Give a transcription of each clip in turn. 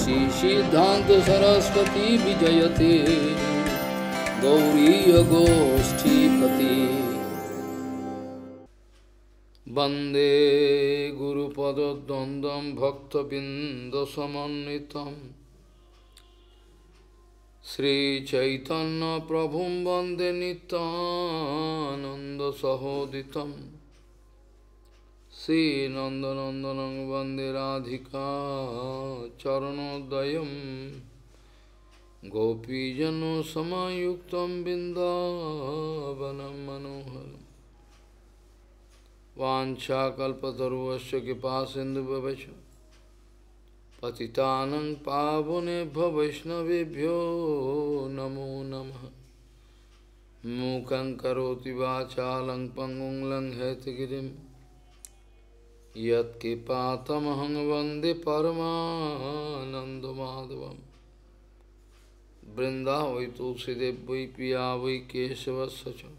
Shri Siddhanta Saraswati Vijayate Gauriya Goshtipati Bande Guru Pada Dandam Bhakta Binda Samanitam Sri Chaitanya Prabhum Bande Nityananda Sahoditam Sri Nandanandanang Bande Radhika Charanodayam Gopijano Samayuktam Bindavanam Manoharam Vancha Kalpataruvasya Kipasindhu Bhavasya Patitanang Pavunebhyo Vaishnavebhyo Namo Namaha Mukhaṁ Karoti Vācālaṁ Pangung Langhetagirim Yat Kipatamahang Vande Paramanandamādhavam Vrindavam Tulsidev Vai Piya Vai Kesavasya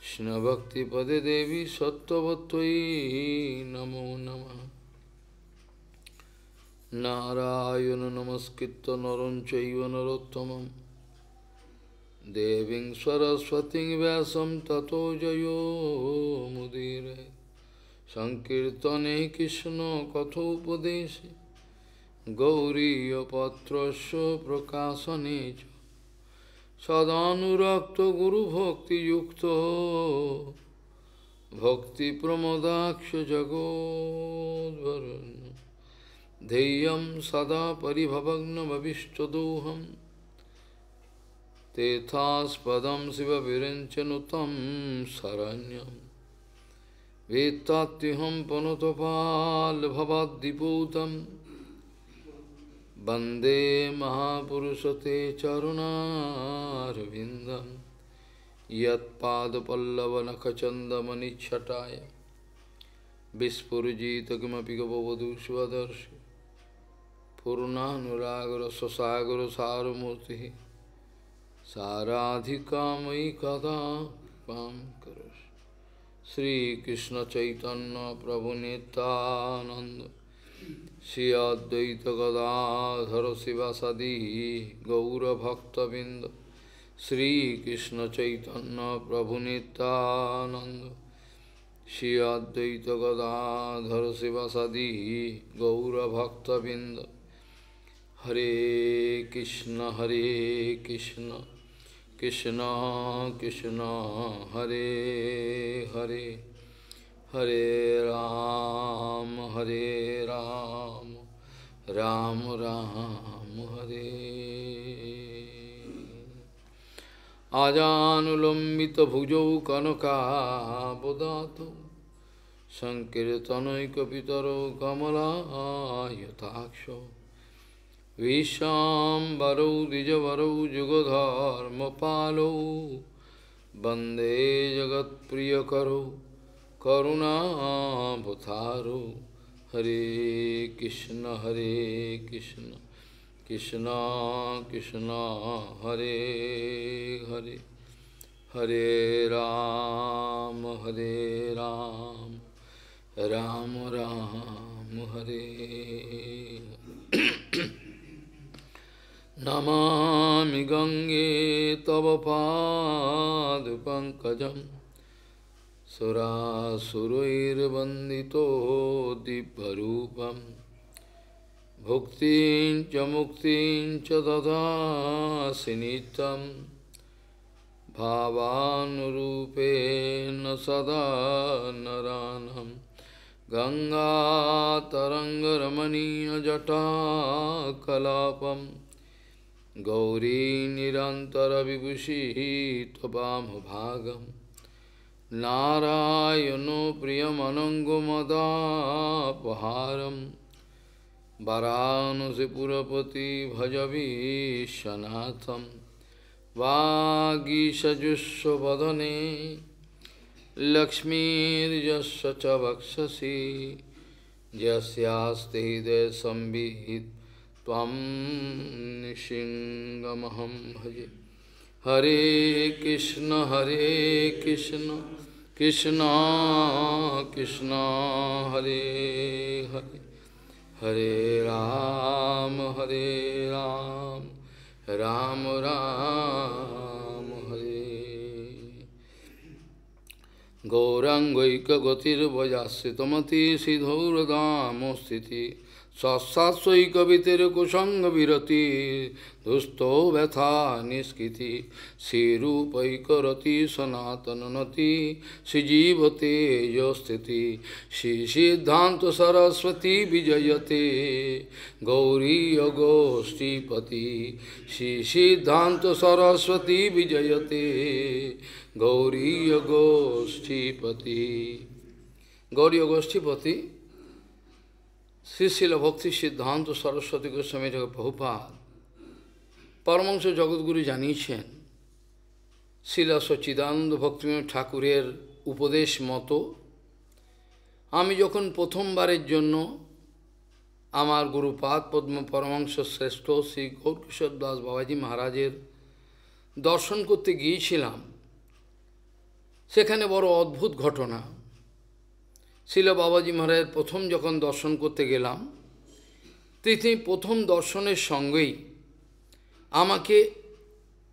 Shna Bhakti Pade Devi Sattvatvai Namo Namaha Narayana Namaskritta Naram Chaiva Narottamam Deving Saraswating Vyasam Tato Jayo Mudire Sankirtane Krishna Kathopadeshe Gauriya Patrasya Prakasanecha Sadhanurakta Guru Bhakti Yukta Bhakti Pramodaksha Jagodvarana Deyam Sada Paribhavagna Bhavishtadoham Tethas Padam Siva Virenchanutam Saranyam Vetatiham Panotopal Bhavadiputam Bande Mahapurusate Charunarvindam Yat Pada Pallava Nakachanda Manichataya Vispurjita Kimapi Gavavadu Shivadarshi Purnanuragara Sasagara Saramurti Saradhikamai Kada Pam Karas Sri Krishna Chaitanya Prabhu Nityananda Shri Advaita Gadadhara Sivasadi Gaura Bhakta Binda Sri Krishna Chaitanya Prabhu Nityananda Shri Advaita Gadadhara Sivasadi Gaura Bhakta Binda Hare Krishna Krishna Krishna Hare Hare Hare Ram Ram Ram Hare Ajanulambita Bhujau Kanaka Bodhato Sankirtanaika Pitaro Kamala Yataksho Vishambaro Dijavaro Jugadharma Palo Bande Jagat Priyakaro Karuna Bhutaro Hare Krishna Krishna Krishna Hare Hare Hare Ram Ram Ram Hare Namami Gange Tava Padu Pankajam Sura Surair Bandito Dibharupam Bhuktin Chamuktin Chadada Sinitam Bhavanurupe Nasada Naranam Ganga Tarangaramaniya Jata Kalapam Gauri Nirantara Vibhushi Tobam Bhagam Narayano Priyamanangomada Paharam Varanasi Purapati Bhajavi Shanatham Vagisajusva Vadane Lakshmir Jasya Chavakshasi Jasyaste Hide Sambhit Tvam Nishingamaham Bhaje Hare Krishna Krishna Krishna Hare Hare Hare Ram, Hare Ram, Ram Ram, Hare. Gaurangaika gatir vajasritamati sidhauradamo sthiti Sasasvaika vitir kusanga virati Dusto vetha niskiti Sirupaika rati sanatananati Sijivate yosthiti Shri Siddhanta Saraswati vijayate Gauri Yogostipati Shri Siddhanta Saraswati vijayate Gauri Yogostipati. Gauri Yogostipati, Srila Bhakti Siddhanta Saraswati Goswami Prabhupada, Paramahamsa জগৎগুরু জানিয়েছেন, শ্রীলা সচ্চিদানন্দ ভক্তিবিনোদ ঠাকুরের উপদেশ মতো আমি যখন প্রথমবারের জন্য আমার গুরুপাদ পদ্ম পরমহংস শ্রেষ্ঠ শ্রী গৌরকিশোর দাস বাবাজি মহারাজের দর্শন করতে গিয়েছিলাম, সেখানে বড় অদ্ভুত ঘটনা। শ্রীল বাবাজি মহারাজের প্রথম যখন দর্শন করতে গেলাম, তিনি প্রথম দর্শনের সঙ্গেই আমাকে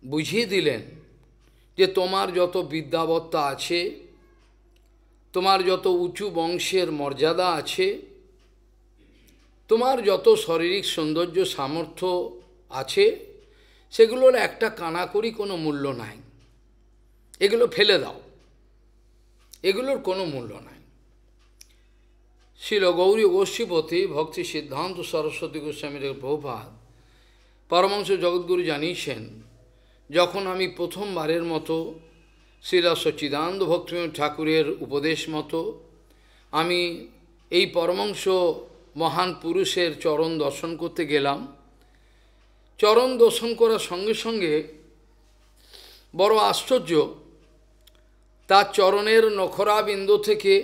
বুঝিয়ে দিলেন যে তোমার যত বিদ্যাবত্তা আছে, তোমার যত উঁচু বংশের মর্যাদা আছে, তোমার যত শারীরিক সৌন্দর্য সামর্থ্য আছে, সেগুলোর একটা কানাকড়ি কোনো মূল্য নাই, এগুলো ফেলে দাও, এগুলোর কোনো মূল্য নাই। শ্রীল গৌরী গোষ্ঠীপতি ভক্তি সিদ্ধান্ত সরস্বতী গোস্বামী প্রভুপাদ পরমহংস জগৎগুরু জানিয়েছেন, যখন আমি প্রথমবারের মতো শ্রীলা সচ্চিদানন্দ ভক্তিবিনোদ ঠাকুরের উপদেশ মতো আমি এই পরমহংস মহান পুরুষের চরণ দর্শন করতে গেলাম, চরণ দর্শন করার সঙ্গে সঙ্গে বড় আশ্চর্য, তার চরণের নখরাবিন্দ থেকে,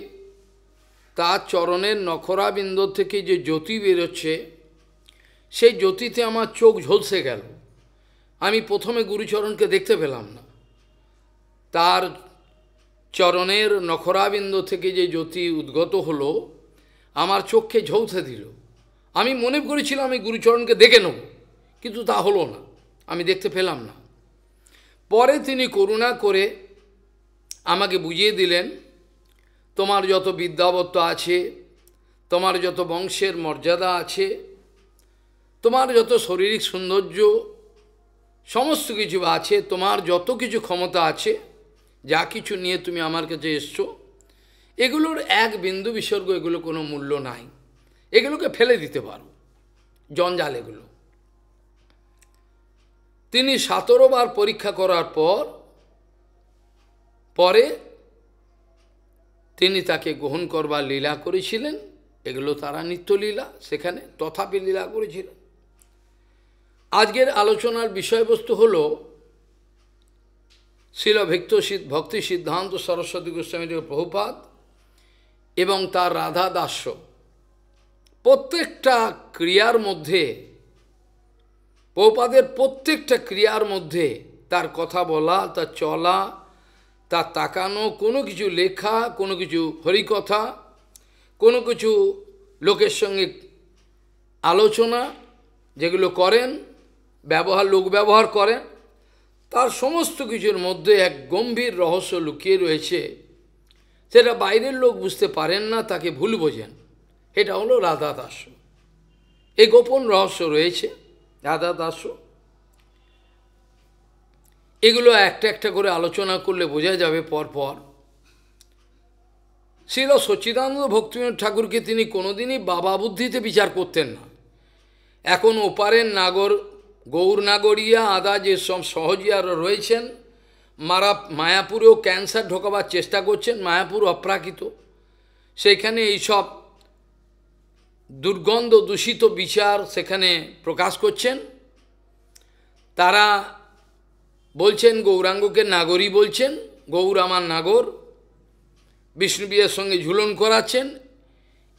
তার চরণের নখরাবিন্দ থেকে যে জ্যোতি বেরোচ্ছে, সেই জ্যোতিতে আমার চোখ ঝলসে গেল। আমি প্রথমে গুরুচরণকে দেখতে পেলাম না, তার চরণের নখরাবিন্দ থেকে যে জ্যোতি উদ্গত হলো আমার চোখকে ঝলসে দিল। আমি মনে করেছিলাম আমি গুরুচরণকে দেখে নেব, কিন্তু তা হলো না, আমি দেখতে পেলাম না। পরে তিনি করুণা করে আমাকে বুঝিয়ে দিলেন, তোমার যত বিদ্যাবত্ত আছে, তোমার যত বংশের মর্যাদা আছে, তোমার যত শারীরিক সৌন্দর্য সমস্ত কিছু আছে, তোমার যত কিছু ক্ষমতা আছে, যা কিছু নিয়ে তুমি আমার কাছে এসছো, এগুলোর এক বিন্দু বিসর্গ, এগুলো কোনো মূল্য নাই, এগুলোকে ফেলে দিতে পারো, জঞ্জাল এগুলো। তিনি 17 বার পরীক্ষা করার পরে তিনি তাকে গ্রহণ করবার লীলা করেছিলেন, এগুলো তারা নিত্যলীলা, সেখানে তথাপি লীলা করেছিলেন। আজকের আলোচনার বিষয়বস্তু হল শ্রীল ভক্তি সিদ্ধান্ত সরস্বতী গোস্বামী প্রভুপাদ এবং তার রাধা দাস্য। প্রত্যেকটা ক্রিয়ার মধ্যে, প্রভুপাদের প্রত্যেকটা ক্রিয়ার মধ্যে তার কথা বলা, তার চলা, তার তাকানো, কোনো কিছু লেখা, কোনো কিছু হরিকথা, কোনো কিছু লোকের সঙ্গে আলোচনা যেগুলো করেন, লোক ব্যবহার করেন, তার সমস্ত কিছুর মধ্যে এক গম্ভীর রহস্য লুকিয়ে রয়েছে, সেটা বাইরের লোক বুঝতে পারেন না, তাকে ভুল বোঝেন। এটা হলো রাধা দাস্য। এই গোপন রহস্য রয়েছে রাধা দাস্য। এগুলো একটা একটা করে আলোচনা করলে বোঝা যাবে পরপর। শ্রীল সচ্চিদানন্দ ভক্তিবিনোদ ঠাকুরকে তিনি কোনোদিনই বাবা বুদ্ধিতে বিচার করতেন না। এখন ওপারের নাগর, গৌর নাগরিয়া আদা যে সব সহজিয়ারা রয়েছেন, মায়াপুরেও ক্যান্সার ঢোকাবার চেষ্টা করছেন, মায়াপুর অপ্রাকৃত, সেইখানে এইসব দুর্গন্ধ দূষিত বিচার সেখানে প্রকাশ করছেন। তারা বলছেন গৌরাঙ্গকে নাগরী বলছেন, গৌর আমার নাগর, বিষ্ণুবিয়ের সঙ্গে ঝুলন করাচ্ছেন,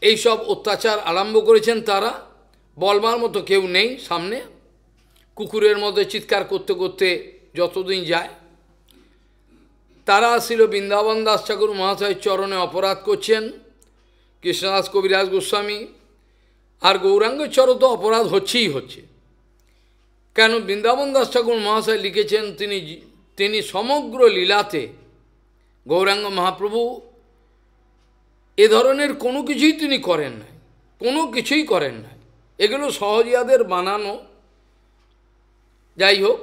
এইসব অত্যাচার আরম্ভ করেছেন। তারা বলবার মতো কেউ নেই সামনে, কুকুরের মধ্যে চিৎকার করতে করতে যতদিন যায়। তারা ছিল বৃন্দাবন দাস ঠাকুর মহাশয়ের চরণে অপরাধ করছেন, কৃষ্ণদাস কবিরাজ গোস্বামী, আর গৌরাঙ্গচরও তো অপরাধ হচ্ছেই হচ্ছে। কেন বৃন্দাবন দাস ঠাকুর মহাশয় লিখেছেন, তিনি সমগ্র লীলাতে গৌরাঙ্গ মহাপ্রভু এ ধরনের কোনো কিছুই তিনি করেন নাই, কোনো কিছুই করেন নাই, এগুলো সহজিয়াদের বানানো। যাই হোক,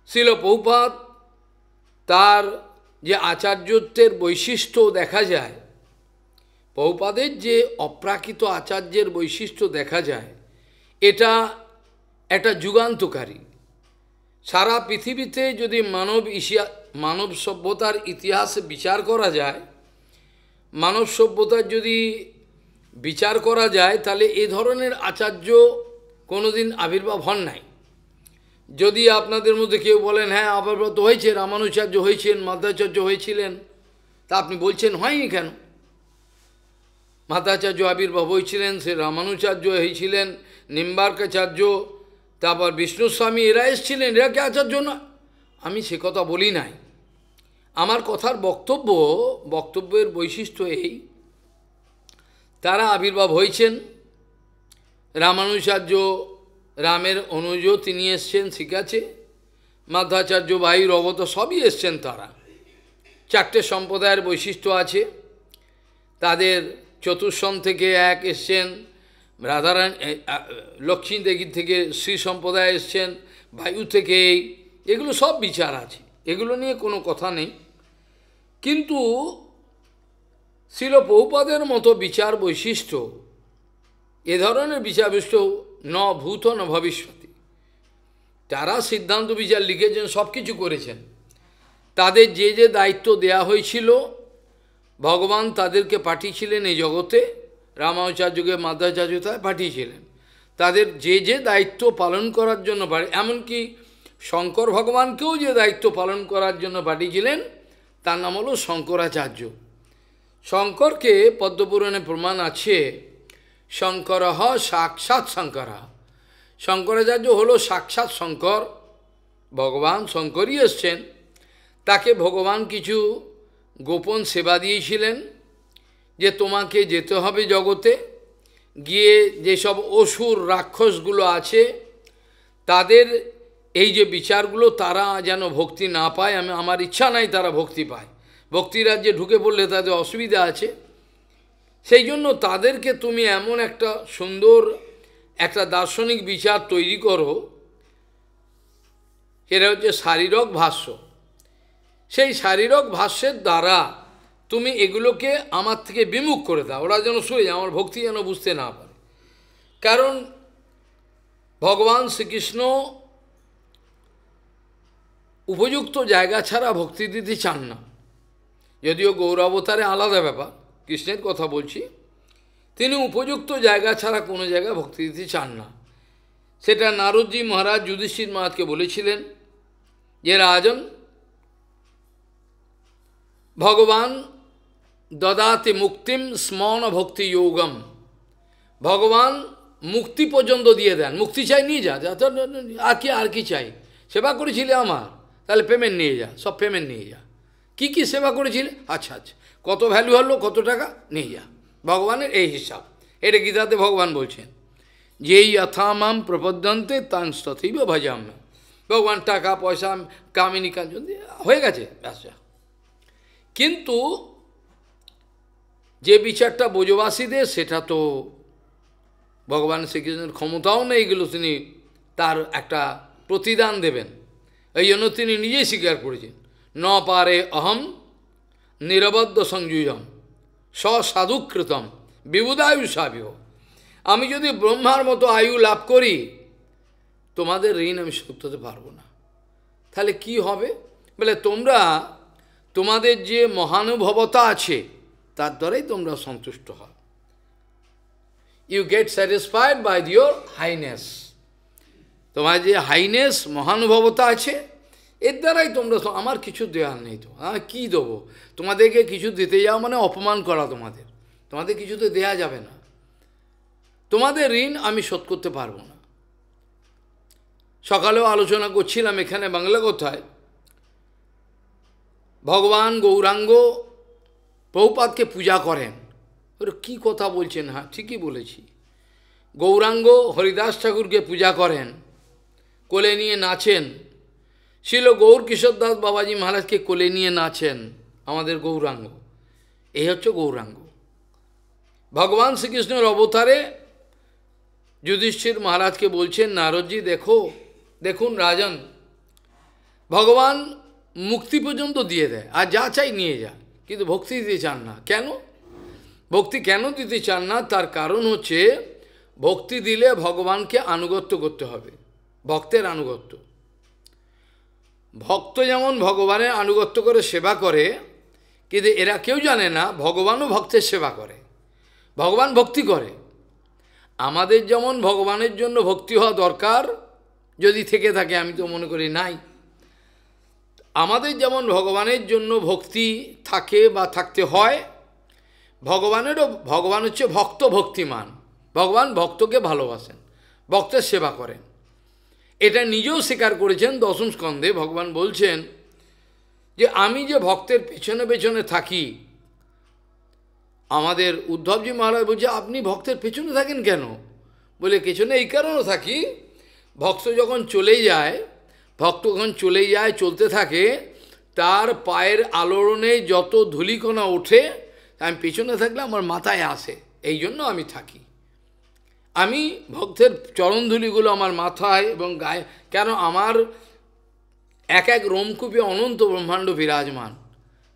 শ্রীল প্রভুপাদ তার যে আচার্যত্বের বৈশিষ্ট্য দেখা যায়, প্রভুপাদের যে অপ্রাকৃত আচার্যের বৈশিষ্ট্য দেখা যায়, এটা একটা যুগান্তকারী। সারা পৃথিবীতে যদি মানব সভ্যতার ইতিহাস বিচার করা যায়, মানব সভ্যতার যদি বিচার করা যায়, তাহলে এ ধরনের আচার্য কোনোদিন আবির্ভাব হন নাই। যদি আপনাদের মধ্যে কেউ বলেন হ্যাঁ আবির্ভাব তো হয়েছে, রামানুচার্য হয়েছেন, মাধ্বাচার্য হয়েছিলেন, তা আপনি বলছেন হয়নি কেন? মাধ্বাচার্য আবির্ভাব হয়েছিলেন, সে রামানুচার্য হয়েছিলেন, নিম্বার্কাচার্য, তারপর বিষ্ণুস্বামী, এরা এসেছিলেন, এরা কি আচার্য না? আমি সে কথা বলি নাই। আমার কথার বক্তব্যের বৈশিষ্ট্য এই, তারা আবির্ভাব হয়েছেন। রামানুচার্য রামের অনুজ, তিনি এসছেন, ঠিক আছে। মাধ্বাচার্য ভাইয়ের অবত সবই এসছেন তারা। চারটে সম্প্রদায়ের বৈশিষ্ট্য আছে তাদের। চতুর্সন থেকে এক এসছেন, রাধারানী লক্ষ্মী দেবী থেকে শ্রী সম্প্রদায় এসছেন, বায়ু থেকে, এগুলো সব বিচার আছে, এগুলো নিয়ে কোনো কথা নেই। কিন্তু শ্রীল প্রভুপাদের মতো বিচার বৈশিষ্ট্য, এ ধরনের বিচার বৈশিষ্ট্য ন ভূত ন ভবিষ্যতি। তারা সিদ্ধান্ত বিচার লিখেছেন, সব কিছু করেছেন। তাদের যে যে দায়িত্ব দেয়া হয়েছিল, ভগবান তাদেরকে পাঠিয়েছিলেন এই জগতে, রামানুচার্যকে মাধ্বাচার্য পাঠিয়েছিলেন। তাদের যে যে দায়িত্ব পালন করার জন্য, এমনকি শঙ্কর ভগবানকেও যে দায়িত্ব পালন করার জন্য পাঠিয়েছিলেন, তার নাম হলো শঙ্করাচার্য। শঙ্করকে পদ্মপুরাণে প্রমাণ আছে, শঙ্কর সাক্ষাৎ শঙ্কর। শঙ্করাচার্য হলো সাক্ষাৎ শঙ্কর, ভগবান শঙ্করই এসছেন। তাকে ভগবান কিছু গোপন সেবা দিয়েছিলেন, যে তোমাকে যেতে হবে জগতে, গিয়ে যেসব অসুর রাক্ষসগুলো আছে তাদের এই যে বিচারগুলো, তারা যেন ভক্তি না পায়, আমার ইচ্ছা নাই তারা ভক্তি পায়। ভক্তি রাজ্যে ঢুকে পড়লে তাদের অসুবিধা আছে, সেই জন্য তাদেরকে তুমি এমন একটা সুন্দর একটা দার্শনিক বিচার তৈরি করো, এটা হচ্ছে শারীরক ভাষ্য। সেই শারীরক ভাষ্যের দ্বারা তুমি এগুলোকে আমার থেকে বিমুখ করে দাও, ওরা যেন শুয়ে যায়, আমার ভক্তি যেন বুঝতে না পারে। কারণ ভগবান শ্রীকৃষ্ণ উপযুক্ত জায়গা ছাড়া ভক্তি দিতে চান না। যদিও গৌরাবতারে আলাদা ব্যাপার, কৃষ্ণের কথা বলছি, তিনি উপযুক্ত জায়গা ছাড়া কোনো জায়গায় ভক্তি দিতে চান না। সেটা নারদজি মহারাজ যুধিষ্ঠির মহারাজকে বলেছিলেন যে রাজন, ভগবান দদাতে মুক্তিম স্মরণ ভক্তি যোগম। ভগবান মুক্তি পর্যন্ত দিয়ে দেন, মুক্তি চাই নিয়ে যা, আর কি চাই, সেবা করেছিলে আমার, তাহলে পেমেন্ট নিয়ে যা, সব পেমেন্ট নিয়ে যা। কি কি সেবা করেছিলে, আচ্ছা আচ্ছা, কত ভ্যালু হলো, কত টাকা, নিয়ে যা। ভগবানের এই হিসাব, এটা গীতাতে ভগবান বলছেন, যেই যথামাম প্রপদ্যন্তে তাং তথৈব ভজাম্য। ভগবান টাকা পয়সা কামিনী কাঞ্চন হয়ে গেছে, ব্যবসা। কিন্তু যে বিচারটা ব্রজবাসীদের, সেটা তো ভগবান শ্রীকৃষ্ণের ক্ষমতাও নেই, এগুলো তিনি তার একটা প্রতিদান দেবেন। এই জন্য তিনি নিজেই স্বীকার করেছেন, ন পারে অহম নিরবদ্ধ সংযুজম সাধুকৃতম বিবুধায়ুষাবিহ। আমি যদি ব্রহ্মার মতো আয়ু লাভ করি, তোমাদের ঋণ আমি শোধ করতে পারবো না। তাহলে কি হবে? বলে তোমরা তোমাদের যে মহানুভবতা আছে তার দ্বারাই তোমরা সন্তুষ্ট হও। You get satisfied by your highness. তোমার যে হাইনেস মহানুভবতা আছে, এর দ্বারাই তোমরা, আমার কিছু দেওয়ার নেই, তো আমি কী দেবো তোমাদেরকে? কিছু দিতে যাও মানে অপমান করা, তোমাদের কিছু তো দেওয়া যাবে না, তোমাদের ঋণ আমি শোধ করতে পারবো না। সকালেও আলোচনা করছিলাম এখানে বাংলা কথায়, ভগবান গৌরাঙ্গ প্রভুপাদকে পূজা করেন। ওরা কী কথা বলছেন? হ্যাঁ ঠিকই বলেছি, গৌরাঙ্গ হরিদাস ঠাকুরকে পূজা করেন, কোলে নিয়ে নাচেন, ছিল গৌর কিশোর দাস বাবাজি মহারাজকে কোলে নিয়ে নাচেন আমাদের গৌরাঙ্গ। এই হচ্ছে গৌরাঙ্গ। ভগবান শ্রীকৃষ্ণের অবতারে যুধিষ্ঠির মহারাজকে বলছেন, নারদজি দেখুন রাজন, ভগবান মুক্তি পর্যন্ত দিয়ে দেয়, আর যা চাই নিয়ে যায়, কিন্তু ভক্তি দিতে চান না। কেন? ভক্তি কেন দিতে চান না? তার কারণ হচ্ছে, ভক্তি দিলে ভগবানকে আনুগত্য করতে হবে, ভক্তের আনুগত্য। ভক্ত যেমন ভগবানের আনুগত্য করে সেবা করে, কিন্তু এরা কেউ জানে না ভগবানও ভক্তের সেবা করে, ভগবান ভক্তি করে। আমাদের যেমন ভগবানের জন্য ভক্তি হওয়া দরকার, যদি থেকে থাকে, আমি তো মনে করি নাই। আমাদের যেমন ভগবানের জন্য ভক্তি থাকে বা থাকতে হয়, ভগবান হচ্ছে ভক্ত ভক্তিমান। ভগবান ভক্তকে ভালোবাসেন, ভক্তের সেবা করেন। এটা নিজেও স্বীকার করেছেন দশম স্কন্ধে। ভগবান বলছেন যে আমি যে ভক্তের পেছনে পেছনে থাকি, আমাদের উদ্ধবজি মহারাজ বলছে, আপনি ভক্তের পেছনে থাকেন কেন? বলে, পেছনে এই কারণে থাকি, ভক্ত যখন চলে যায়, চলতে থাকে, তার পায়ের আলোড়নে যত ধূলিকণা ওঠে, আমি পেছনে থাকলে আমার মাথায় আসে, এই জন্য আমি থাকি। আমি ভক্তের চরণধূলিগুলো আমার মাথায় এবং গায়ে, কেন আমার এক এক রোমকূপে অনন্ত ব্রহ্মাণ্ড বিরাজমান,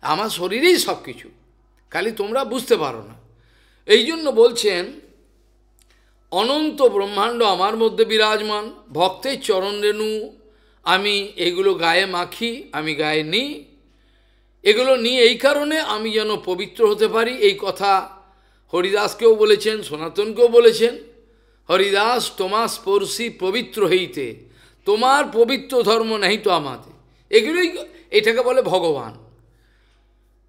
আমার শরীরেই সব কিছু, খালি তোমরা বুঝতে পারো না। এই জন্য বলছেন, অনন্ত ব্রহ্মাণ্ড আমার মধ্যে বিরাজমান, ভক্তের চরণ রেণু আমি এগুলো গায়ে মাখি, আমি গায়ে নিই, এগুলো নিয়ে এই কারণে আমি যেন পবিত্র হতে পারি। এই কথা হরিদাসকেও বলেছেন, সনাতনকেও বলেছেন, হরিদাস তোমার স্পর্শী পবিত্র হইতে, তোমার পবিত্র ধর্ম নেই তো আমাদের। এগুলোই, এটাকে বলে ভগবান,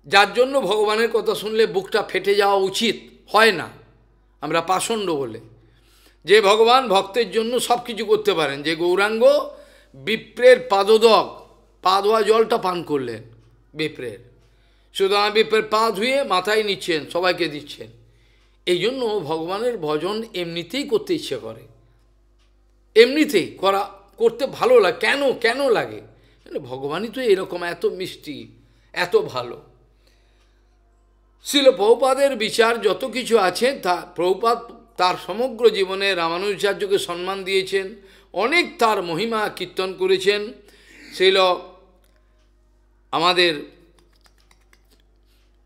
যার জন্য ভগবানের কথা শুনলে বুকটা ফেটে যাওয়া উচিত হয় না। আমরা পাষণ্ড বলে, যে ভগবান ভক্তের জন্য সব কিছু করতে পারেন। যে গৌরাঙ্গ বিপ্রের পাদোদক, পা ধোয়া জলটা পান করলেন বিপ্রের, সুতরাং বিপ্রের পা ধুয়ে মাথায় নিচ্ছেন, সবাইকে দিচ্ছেন। এই জন্য ভগবানের ভজন এমনিতেই করতে ইচ্ছে করে, এমনিতেই করতে ভালো লাগে। কেন লাগে? ভগবানই তো এরকম, এত মিষ্টি, এত ভালো। শ্রীল প্রভুপাদের বিচার যত কিছু আছে, প্রভুপাদ তার সমগ্র জীবনে রামানুজাচার্যকে সম্মান দিয়েছেন, অনেক তার মহিমা কীর্তন করেছেন। শ্রীল আমাদের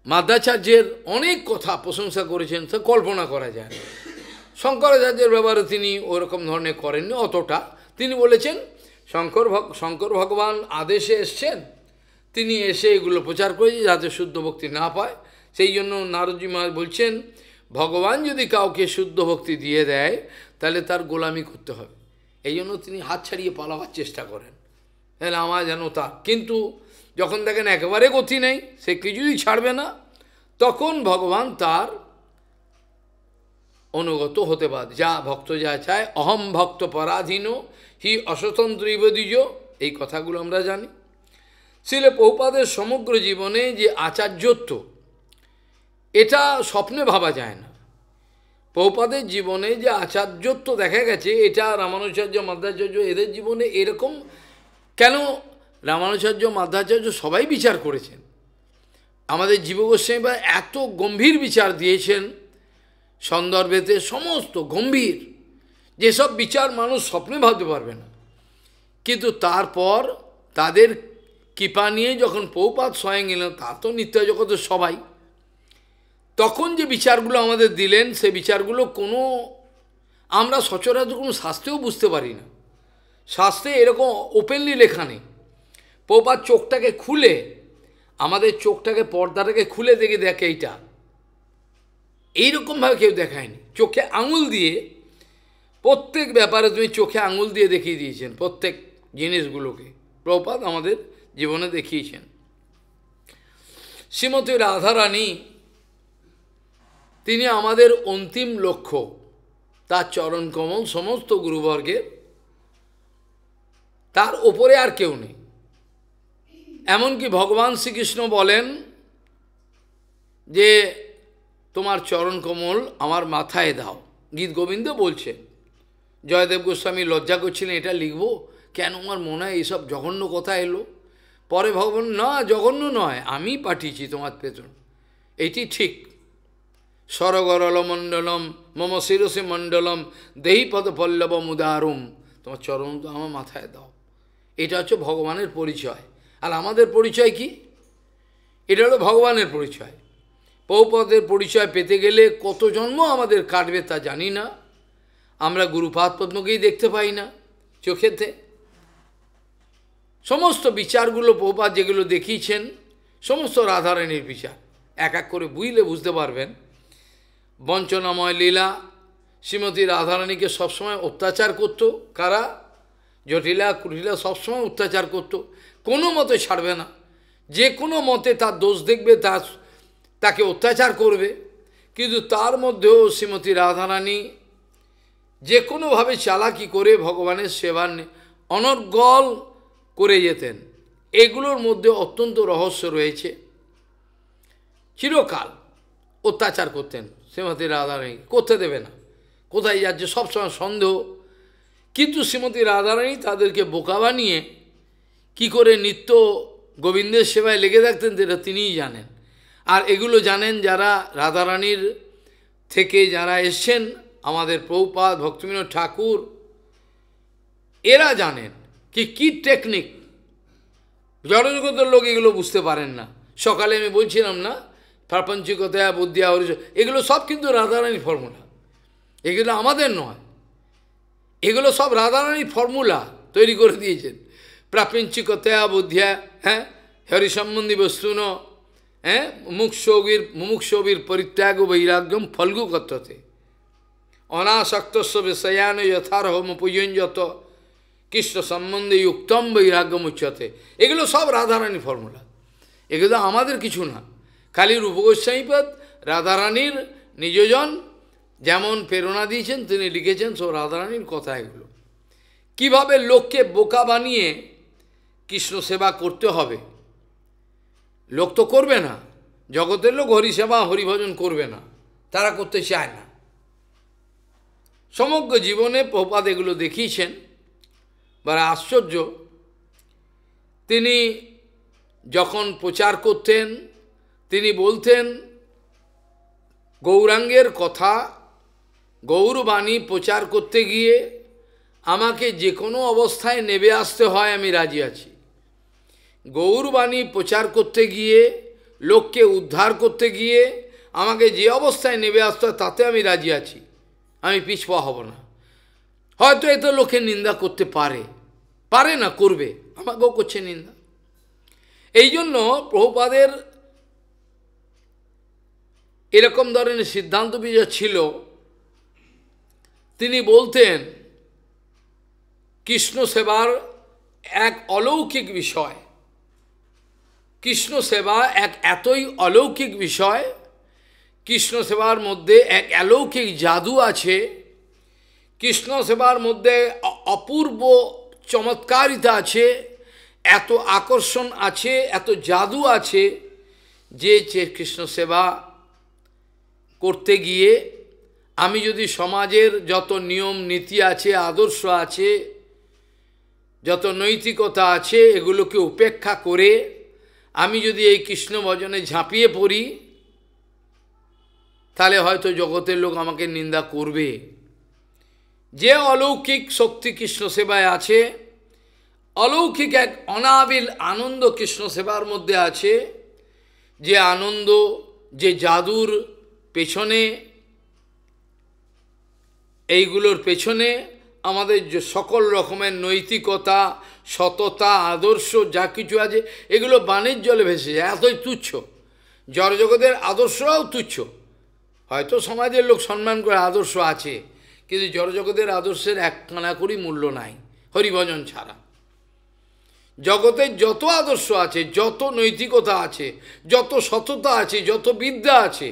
মাধ্বাচার্যের অনেক কথা প্রশংসা করেছেন, তা কল্পনা করা যায়। শঙ্করাচার্যের ব্যাপারে তিনি ওরকম ধরনের করেননি অতটা। তিনি বলেছেন শঙ্কর ভগবান আদেশে এসছেন, তিনি এসে এগুলো প্রচার করেছেন যাতে শুদ্ধ ভক্তি না পায়। সেই জন্য নারদজি মহারাজ বলছেন, ভগবান যদি কাউকে শুদ্ধ ভক্তি দিয়ে দেয়, তাহলে তার গোলামি করতে হবে। এই জন্য তিনি হাত ছাড়িয়ে পালাবার চেষ্টা করেন, তাহলে আমার যেন তার। কিন্তু যখন দেখেন একেবারে গতি নেই, সে কিছুই ছাড়বে না, তখন ভগবান তার অনুগত হতে পারে। যা ভক্ত যা চায়, অহম ভক্ত পরাধীন হি অস্বতন্ত্রীব দ্বিজ, এই কথাগুলো আমরা জানি। শ্রীল প্রভুপাদের সমগ্র জীবনে যে আচার্যত্ব, এটা স্বপ্নে ভাবা যায় না। প্রভুপাদের জীবনে যে আচার্যত্ব দেখা গেছে, এটা রামানুজাচার্য, মাধ্বাচার্য এদের জীবনে এরকম কেন? রামানুজাচার্য, মাধ্বাচার্য সবাই বিচার করেছেন। আমাদের জীব গোস্বামী বা এত গম্ভীর বিচার দিয়েছেন সন্দর্ভেতে, সমস্ত গম্ভীর, যেসব বিচার মানুষ স্বপ্নে ভাবতে পারবে না। কিন্তু তারপর তাদের কৃপা নিয়ে যখন প্রভুপাদ স্বয়ং এলেন, তা তো নিত্য জগতের সবাই, তখন যে বিচারগুলো আমাদের দিলেন, সে বিচারগুলো আমরা সচরাচর কোনো শাস্ত্রেও বুঝতে পারি না। শাস্ত্রে এরকম ওপেনলি লেখা নেই। প্রভুপাদ চোখটাকে খুলে, আমাদের চোখটাকে, পর্দাটাকে খুলে দেখে এইটা, এইরকমভাবে কেউ দেখায়নি। চোখে আঙুল দিয়ে প্রত্যেক ব্যাপারে তুমি চোখে আঙুল দিয়ে দেখিয়ে দিয়েছেন, প্রত্যেক জিনিসগুলোকে প্রভুপাদ আমাদের জীবনে দেখিয়েছেন। শ্রীমতী রাধারানী, তিনি আমাদের অন্তিম লক্ষ্য, তার চরণ কমল সমস্ত গুরুবর্গের, তার ওপরে আর কেউ নেই। এমনকি ভগবান শ্রীকৃষ্ণ বলেন যে তোমার চরণ কমল আমার মাথায় দাও, গীত গোবিন্দ বলছেন। জয়দেব গোস্বামী লজ্জা করছিলেন, এটা লিখবো কেন, আমার মনে হয় এইসব জঘন্য কথা এলো। পরে ভগবান, না জঘন্য নয়, আমি পাঠিয়েছি তোমার পেছন, এটি ঠিক। সরগরল মণ্ডলম মম শিরসে মণ্ডলম দেহি পদ পল্লব মুদারুম, তোমার চরণ তো আমার মাথায় দাও। এটা হচ্ছে ভগবানের পরিচয়। আর আমাদের পরিচয় কি? এটা হলো ভগবানের পরিচয়। পৌপদের পরিচয় পেতে গেলে কত জন্ম আমাদের কাটবে তা জানি না। আমরা গুরুপাদ পদ্মকেই দেখতে পাই না চোখেতে। সমস্ত বিচারগুলো পৌপাদ যেগুলো দেখিয়েছেন, সমস্ত রাধারানীর বিচার এক এক করে বুঝতে পারবেন। বঞ্চনাময় লীলা, শ্রীমতী রাধারানীকে সবসময় অত্যাচার করত কারা? জটিলা কুটিলা সবসময় অত্যাচার করত, কোনো মতে ছাড়বে না। যে কোনো মতে তার দোষ দেখবে, তাকে অত্যাচার করবে। কিন্তু তার মধ্যেও শ্রীমতী রাধারানী যে কোনোভাবে চালাকি করে ভগবানের সেবা অনর্গল করে যেতেন। এগুলোর মধ্যে অত্যন্ত রহস্য রয়েছে। চিরকাল অত্যাচার করতেন শ্রীমতী রাধারানী, করতে দেবে না, কোথায় যাচ্ছে সবসময় সন্দেহ। কিন্তু শ্রীমতী রাধারানী তাদেরকে বোকা বানিয়ে কী করে নিত্য গোবিন্দের সেবায় লেগে থাকতেন যেটা তিনিই জানেন। আর এগুলো জানেন যারা রাধারানীর থেকে যারা এসছেন, আমাদের প্রভুপাদ ভক্তিবিনোদ ঠাকুর, এরা জানেন কি টেকনিক। জড়জগতের লোক এগুলো বুঝতে পারেন না। সকালে আমি বলছিলাম না, প্রাপঞ্চিকতা বুদ্ধিয়া এগুলো সব কিন্তু রাধারানীর ফর্মুলা, এগুলো আমাদের নয়। এগুলো সব রাধারানীর ফর্মুলা তৈরি করে দিয়েছেন। প্রাপঞ্চিকতা বুদ্ধিয়া, হ্যাঁ, হরি সম্বন্ধী বস্তুন, হ্যাঁ, মুমুক্ষোবীর পরিত্যাগ বৈরাগ্যম ফলগু কথ্যতে অনাসক্তস্ব বিষয়ান যথারহম পূজঞ্জত কৃষ্ণ সম্বন্ধে উক্তম বৈরাগ্যম উচ্চতে। এগুলো সব রাধারানীর ফর্মুলা, এগুলো আমাদের কিছু না। খালি রূপগোস্বামীপদ রাধারানীর নিজজন যেমন প্রেরণা দিয়েছেন, তিনি লিখেছেন সব রাধারানীর কথা। এগুলো কিভাবে লোককে বোকা বানিয়ে কৃষ্ণ সেবা করতে হবে। লোক তো করবে না, জগতের লোক হরিসেবা হরিভজন করবে না, তারা করতে চায় না। সমগ্র জীবনে প্রভুপাদ এগুলো দেখিয়েছেন। বড় আশ্চর্য, তিনি যখন প্রচার করতেন, তিনি বলতেন গৌরাঙ্গের কথা, গৌরবাণী প্রচার করতে গিয়ে আমাকে যে কোনো অবস্থায় নেবে আসতে হয়, আমি রাজি আছি। গৌরবাণী প্রচার করতে গিয়ে, লোককে উদ্ধার করতে গিয়ে আমাকে যে অবস্থায় নেবে আসতে হয় তাতে আমি রাজি আছি, আমি পিছপা হব না। হয়তো এত লোকে নিন্দা করতে পারে না, করবে, আমাকেও করছে নিন্দা। এই জন্য প্রভুপাদের এরকম ধরনের সিদ্ধান্ত বিজয় ছিল। তিনি বলতেন কৃষ্ণ সেবার এক অলৌকিক বিষয়, কৃষ্ণ সেবা এক এতই অলৌকিক বিষয়, কৃষ্ণ সেবার মধ্যে এক অলৌকিক জাদু আছে, কৃষ্ণ সেবার মধ্যে অপূর্ব চমৎকারিতা আছে, এত আকর্ষণ আছে, এত জাদু আছে, যে কৃষ্ণ সেবা করতে গিয়ে আমি যদি সমাজের যত নিয়ম নীতি আছে, আদর্শ আছে, যত নৈতিকতা আছে, এগুলোকে উপেক্ষা করে আমি যদি এই কৃষ্ণ ভজনে ঝাঁপিয়ে পড়ি, তাহলে হয়তো জগতের লোক আমাকে নিন্দা করবে। যে অলৌকিক শক্তি কৃষ্ণ সেবায় আছে, অলৌকিক এক অনাবিল আনন্দ কৃষ্ণ সেবার মধ্যে আছে, যে আনন্দ, যে জাদুর পেছনে, এইগুলোর পেছনে আমাদের যে সকল রকমের নৈতিকতা, সততা, আদর্শ যা কিছু আছে, এগুলো বাণের জলে ভেসে যায়, এতই তুচ্ছ। জড়জগতের আদর্শরাও তুচ্ছ। হয়তো সমাজের লোক সম্মান করে আদর্শ আছে, কিন্তু জড়জগতের আদর্শের এক কানাকড়ি মূল্য নাই হরিভজন ছাড়া। জগতের যত আদর্শ আছে, যত নৈতিকতা আছে, যত সততা আছে, যত বিদ্যা আছে,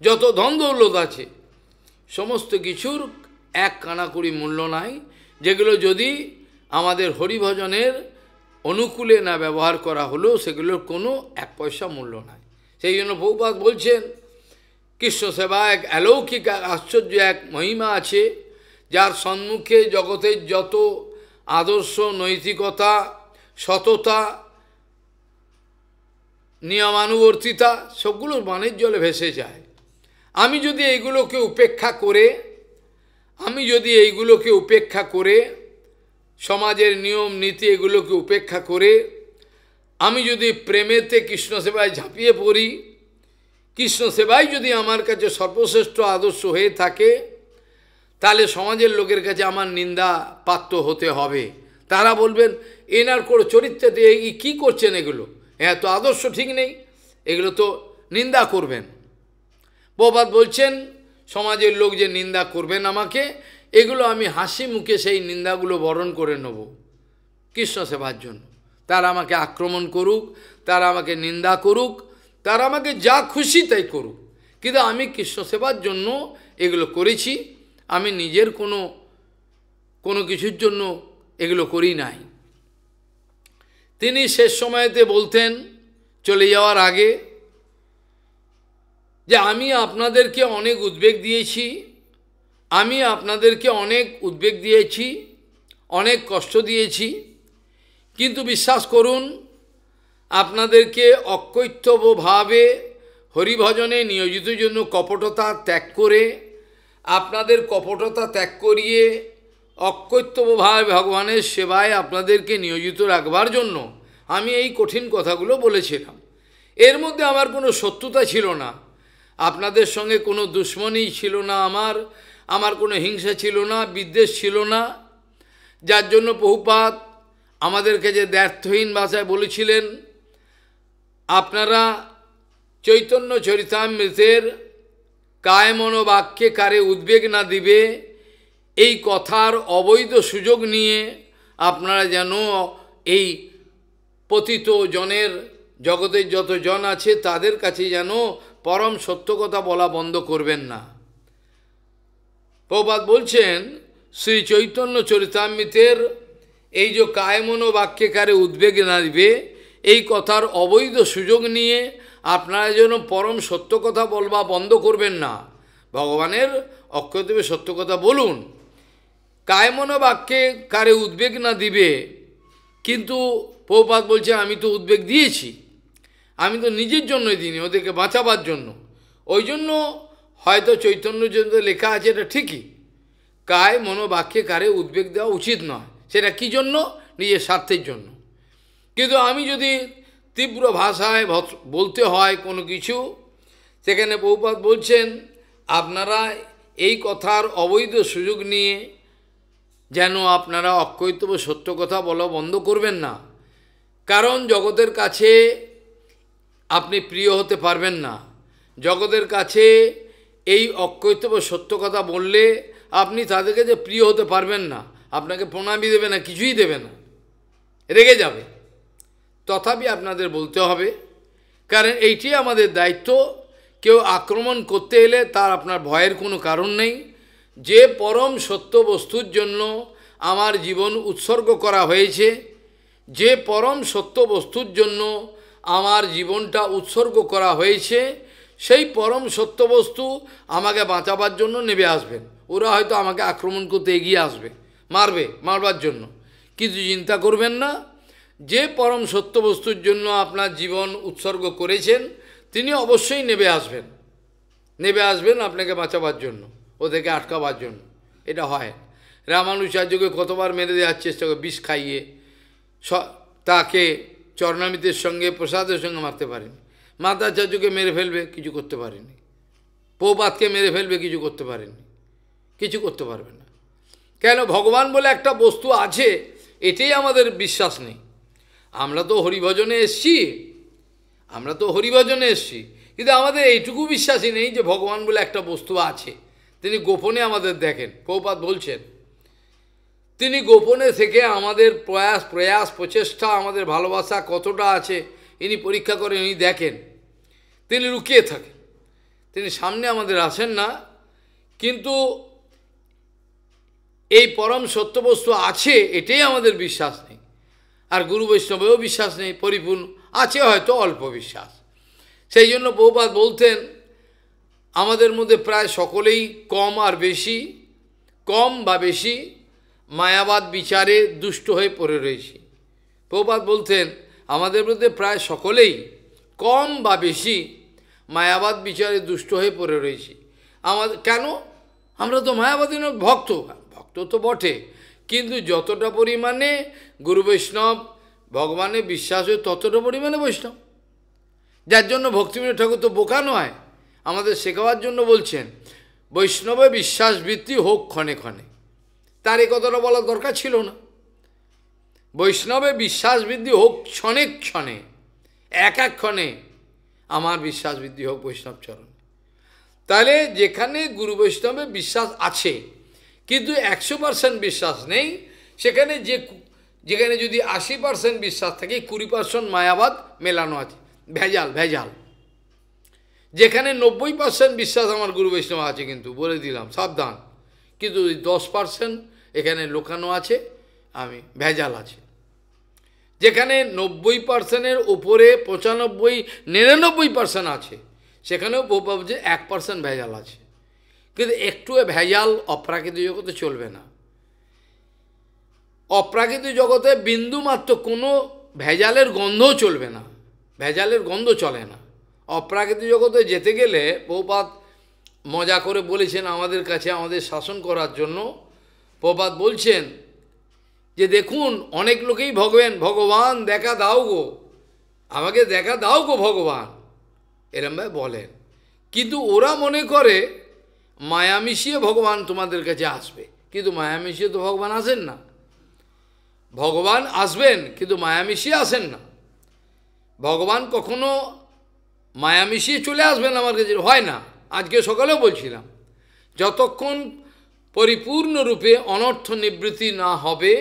যত ধন দৌলত আছে, সমস্ত কিছুর এক কানাকড়ি মূল্য নাই, যেগুলো যদি আমাদের হরিভজনের অনুকূলে না ব্যবহার করা হলো, সেগুলোর কোনো এক পয়সা মূল্য নাই। সেই জন্য প্রভুপাদ বলছেন কৃষ্ণ সেবা এক অলৌকিক আশ্চর্য এক মহিমা আছে, যার সম্মুখে জগতের যত আদর্শ, নৈতিকতা, সততা, নিয়মানুবর্তিতা সবগুলো বানের জলে ভেসে যায়। আমি যদি এইগুলোকে উপেক্ষা করে সমাজের নিয়ম নীতি এগুলোকে উপেক্ষা করে আমি যদি প্রেমেতে কৃষ্ণ সেবায় ঝাঁপিয়ে পড়ি, কৃষ্ণ সেবাই যদি আমার কাছে সর্বশ্রেষ্ঠ আদর্শ হয়ে থাকে, তাহলে সমাজের লোকের কাছে আমার নিন্দা পাত্র হতে হবে। তারা বলবেন এনার কোনো চরিত্রে কী করছেন, এগুলো তো আদর্শ ঠিক নেই, এগুলো তো নিন্দা করবেন। প্রভুপাদ বলছেন সমাজের লোক যে নিন্দা করবেন আমাকে, এগুলো আমি হাসি মুখে সেই নিন্দাগুলো বরণ করে নেব কৃষ্ণ সেবার জন্য। তারা আমাকে আক্রমণ করুক, তারা আমাকে নিন্দা করুক, তারা আমাকে যা খুশি তাই করুক, কিন্তু আমি কৃষ্ণ সেবার জন্য এগুলো করেছি। আমি নিজের কোনো কিছুর জন্য এগুলো করি নাই। তিনি শেষ সময়েতে বলতেন চলে যাওয়ার আগে যে আমি আপনাদেরকে অনেক উদ্বেগ দিয়েছি, অনেক কষ্ট দিয়েছি, কিন্তু বিশ্বাস করুন আপনাদেরকে অকৈতব্যভাবে হরিভজনে নিয়োজিত জন্য কপটতা ত্যাগ করে, আপনাদের কপটতা ত্যাগ করিয়ে অকৈতব্যভাবে ভগবানের সেবায় আপনাদেরকে নিয়োজিত রাখবার জন্য আমি এই কঠিন কথাগুলো বলেছিলাম। এর মধ্যে আমার কোনো শত্রুতা ছিল না, আপনাদের সঙ্গে কোনো দুশ্মনী ছিল না, আমার কোনো হিংসা ছিল না, বিদ্বেষ ছিল না, যার জন্য প্রভুপাদ আমাদেরকে যে দ্ব্যর্থহীন ভাষায় বলেছিলেন আপনারা চৈতন্য চরিতামৃতের কায় মনোবাক্যে কারে উদ্বেগ না দিবে, এই কথার অবৈধ সুযোগ নিয়ে আপনারা যেন এই পতিত জনের, জগতের যত জন আছে তাদের কাছে যেন পরম সত্য কথা বলা বন্ধ করবেন না। প্রভুপাদ বলছেন শ্রী চৈতন্য চরিতামৃতের এই যে কায় মনোবাক্যে কারে উদ্বেগ না দিবে, এই কথার অবৈধ সুযোগ নিয়ে আপনারা যেন পরম সত্য কথা বলবা বন্ধ করবেন না। ভগবানের অক্ষয়দেবে সত্য কথা বলুন, কায় মনোবাক্যে কারে উদ্বেগ না দিবে। কিন্তু প্রভুপাদ বলছে আমি তো উদ্বেগ দিয়েছি, আমি তো নিজের জন্যই দিইনি, ওদেরকে বাঁচাবার জন্য। ওই জন্য হয়তো চৈতন্য চরিত্র লেখা আছে, এটা ঠিকই, কায় মনোবাক্যে কারে উদ্বেগ দেওয়া উচিত নয়। সেটা কী জন্য? নিজের স্বার্থের জন্য। কিন্তু আমি যদি তীব্র ভাষায় বলতে হয় কোনো কিছু, সেখানে প্রভুপাদ বলছেন আপনারা এই কথার অবৈধ সুযোগ নিয়ে যেন আপনারা অকৈতব্য সত্য কথা বলা বন্ধ করবেন না। কারণ জগতের কাছে আপনি প্রিয় হতে পারবেন না, জগতের কাছে এই অকৈতব্য সত্য কথা বললে আপনি তাদের কাছে প্রিয় হতে পারবেন না, আপনাকে প্রণামী দেবে না, কিছুই দেবে না, রেগে যাবে। তথাপি আপনাদের বলতে হবে, কারণ এইটি আমাদের দায়িত্ব। কেউ আক্রমণ করতে এলে তার আপনার ভয়ের কোনো কারণ নেই। যে পরম সত্য বস্তুর জন্য আমার জীবন উৎসর্গ করা হয়েছে, যে পরম সত্য বস্তুর জন্য আমার জীবনটা উৎসর্গ করা হয়েছে, সেই পরম সত্য বস্তু আমাকে বাঁচাবার জন্য নেমে আসবেন। ওরা হয়তো আমাকে আক্রমণ করতে এগিয়ে আসবে, মারবার জন্য, কিছু চিন্তা করবেন না। যে পরম সত্য বস্তুর জন্য আপনার জীবন উৎসর্গ করেছেন তিনি অবশ্যই নেমে আসবেন আপনাকে বাঁচাবার জন্য, ওদেরকে আটকাবার জন্য। এটা হয়। রামানুজাচার্যকে কতবার মেরে দেওয়ার চেষ্টা করে, বিষ খাইয়ে তাকে চরণামৃতের সঙ্গে প্রসাদের সঙ্গে মারতে পারেনি। মাতাচার্যকে মেরে ফেলবে, কিছু করতে পারেনি। প্রভুপাদকে মেরে ফেলবে, কিছু করতে পারেনি, কিছু করতে পারবে না। কেন? ভগবান বলে একটা বস্তু আছে, এটাই আমাদের বিশ্বাস নেই। আমরা তো হরিভজনে এসছি, কিন্তু আমাদের এইটুকু বিশ্বাসই নেই যে ভগবান বলে একটা বস্তু আছে। তিনি গোপনে আমাদের দেখেন। প্রভুপাদ বলছেন তিনি গোপনে থেকে আমাদের প্রয়াস প্রচেষ্টা, আমাদের ভালোবাসা কতটা আছে ইনি পরীক্ষা করেন, ইনি দেখেন, তিনি লুকিয়ে থাকেন, তিনি সামনে আমাদের আসেন না। কিন্তু এই পরম সত্যবস্তু আছে এটাই আমাদের বিশ্বাস নেই, আর গুরু বৈষ্ণবেও বিশ্বাস নেই পরিপূর্ণ, আছে হয়তো অল্প বিশ্বাস। সেই জন্য প্রভুপাদ বলতেন আমাদের মধ্যে প্রায় সকলেই কম আর বেশি, কম বা বেশি মায়াবাদ বিচারে দুষ্ট হয়ে পড়ে রয়েছি। প্রভুপাদ বলতেন আমাদের মধ্যে প্রায় সকলেই কম বা বেশি মায়াবাদ বিচারে দুষ্ট হয়ে পড়ে রয়েছি। আমাদের কেন? আমরা তো মায়াবাদী ভক্ত, ভক্ত তো বটে, কিন্তু যতটা পরিমাণে গুরু বৈষ্ণব ভগবানের বিশ্বাস হয় ততটা পরিমাণে বৈষ্ণব। যার জন্য ভক্তিবিনোদ ঠাকুর তো বোকা নয়, আমাদের শেখাবার জন্য বলছেন বৈষ্ণবে বিশ্বাস বৃত্তি হোক ক্ষণে ক্ষণে। তার এই কথাটা বলার দরকার ছিল না। বৈষ্ণবে বিশ্বাস বৃদ্ধি হোক ক্ষণে ক্ষণে, এক এক ক্ষণে আমার বিশ্বাস বৃদ্ধি হোক বৈষ্ণব চরণ। তাহলে যেখানে গুরু বৈষ্ণবে বিশ্বাস আছে কিন্তু 100% বিশ্বাস নেই, সেখানে যেখানে যদি 80% বিশ্বাস থাকে 20% মায়াবাদ মেলানো আছে, ভেজাল ভেজাল। যেখানে 90% বিশ্বাস আমার গুরু বৈষ্ণব আছে, কিন্তু বলে দিলাম সাবধান, কিন্তু 10% এখানে লোকানো আছে, আমি ভেজাল আছে। যেখানে 90%-এর উপরে 95-99% আছে, সেখানেও প্রভাব যে 1% ভেজাল আছে। কিন্তু একটু ভেজাল অপ্রাকৃতিক জগতে চলবে না। অপ্রাকৃতিক জগতে বিন্দুমাত্র কোনো ভেজালের গন্ধও চলবে না, ভেজালের গন্ধ চলে না। অপ্রাকৃতিক জগতে যেতে গেলে প্রভুপাদ মজা করে বলেছেন আমাদের কাছে, আমাদের শাসন করার জন্য প্রভুপাদ বলছেন যে দেখুন অনেক লোকেই ভগবান দেখা দাও গো, আমাকে দেখা দাও গো ভগবান, এরমভাবে বলেন। কিন্তু ওরা মনে করে মায়া মিশিয়ে ভগবান তোমাদের কাছে আসবে, কিন্তু মায়া মিশিয়ে তো ভগবান আসেন না। ভগবান আসবেন কিন্তু মায়া মিশিয়ে আসেন না। ভগবান কখনো মায়া মিশিয়ে চলে আসবেন আমার কাছে, হয় না। আজকে সকালেও বলছিলাম, যতক্ষণ পরিপূর্ণরূপে অনর্থ নিবৃত্তি না হবে,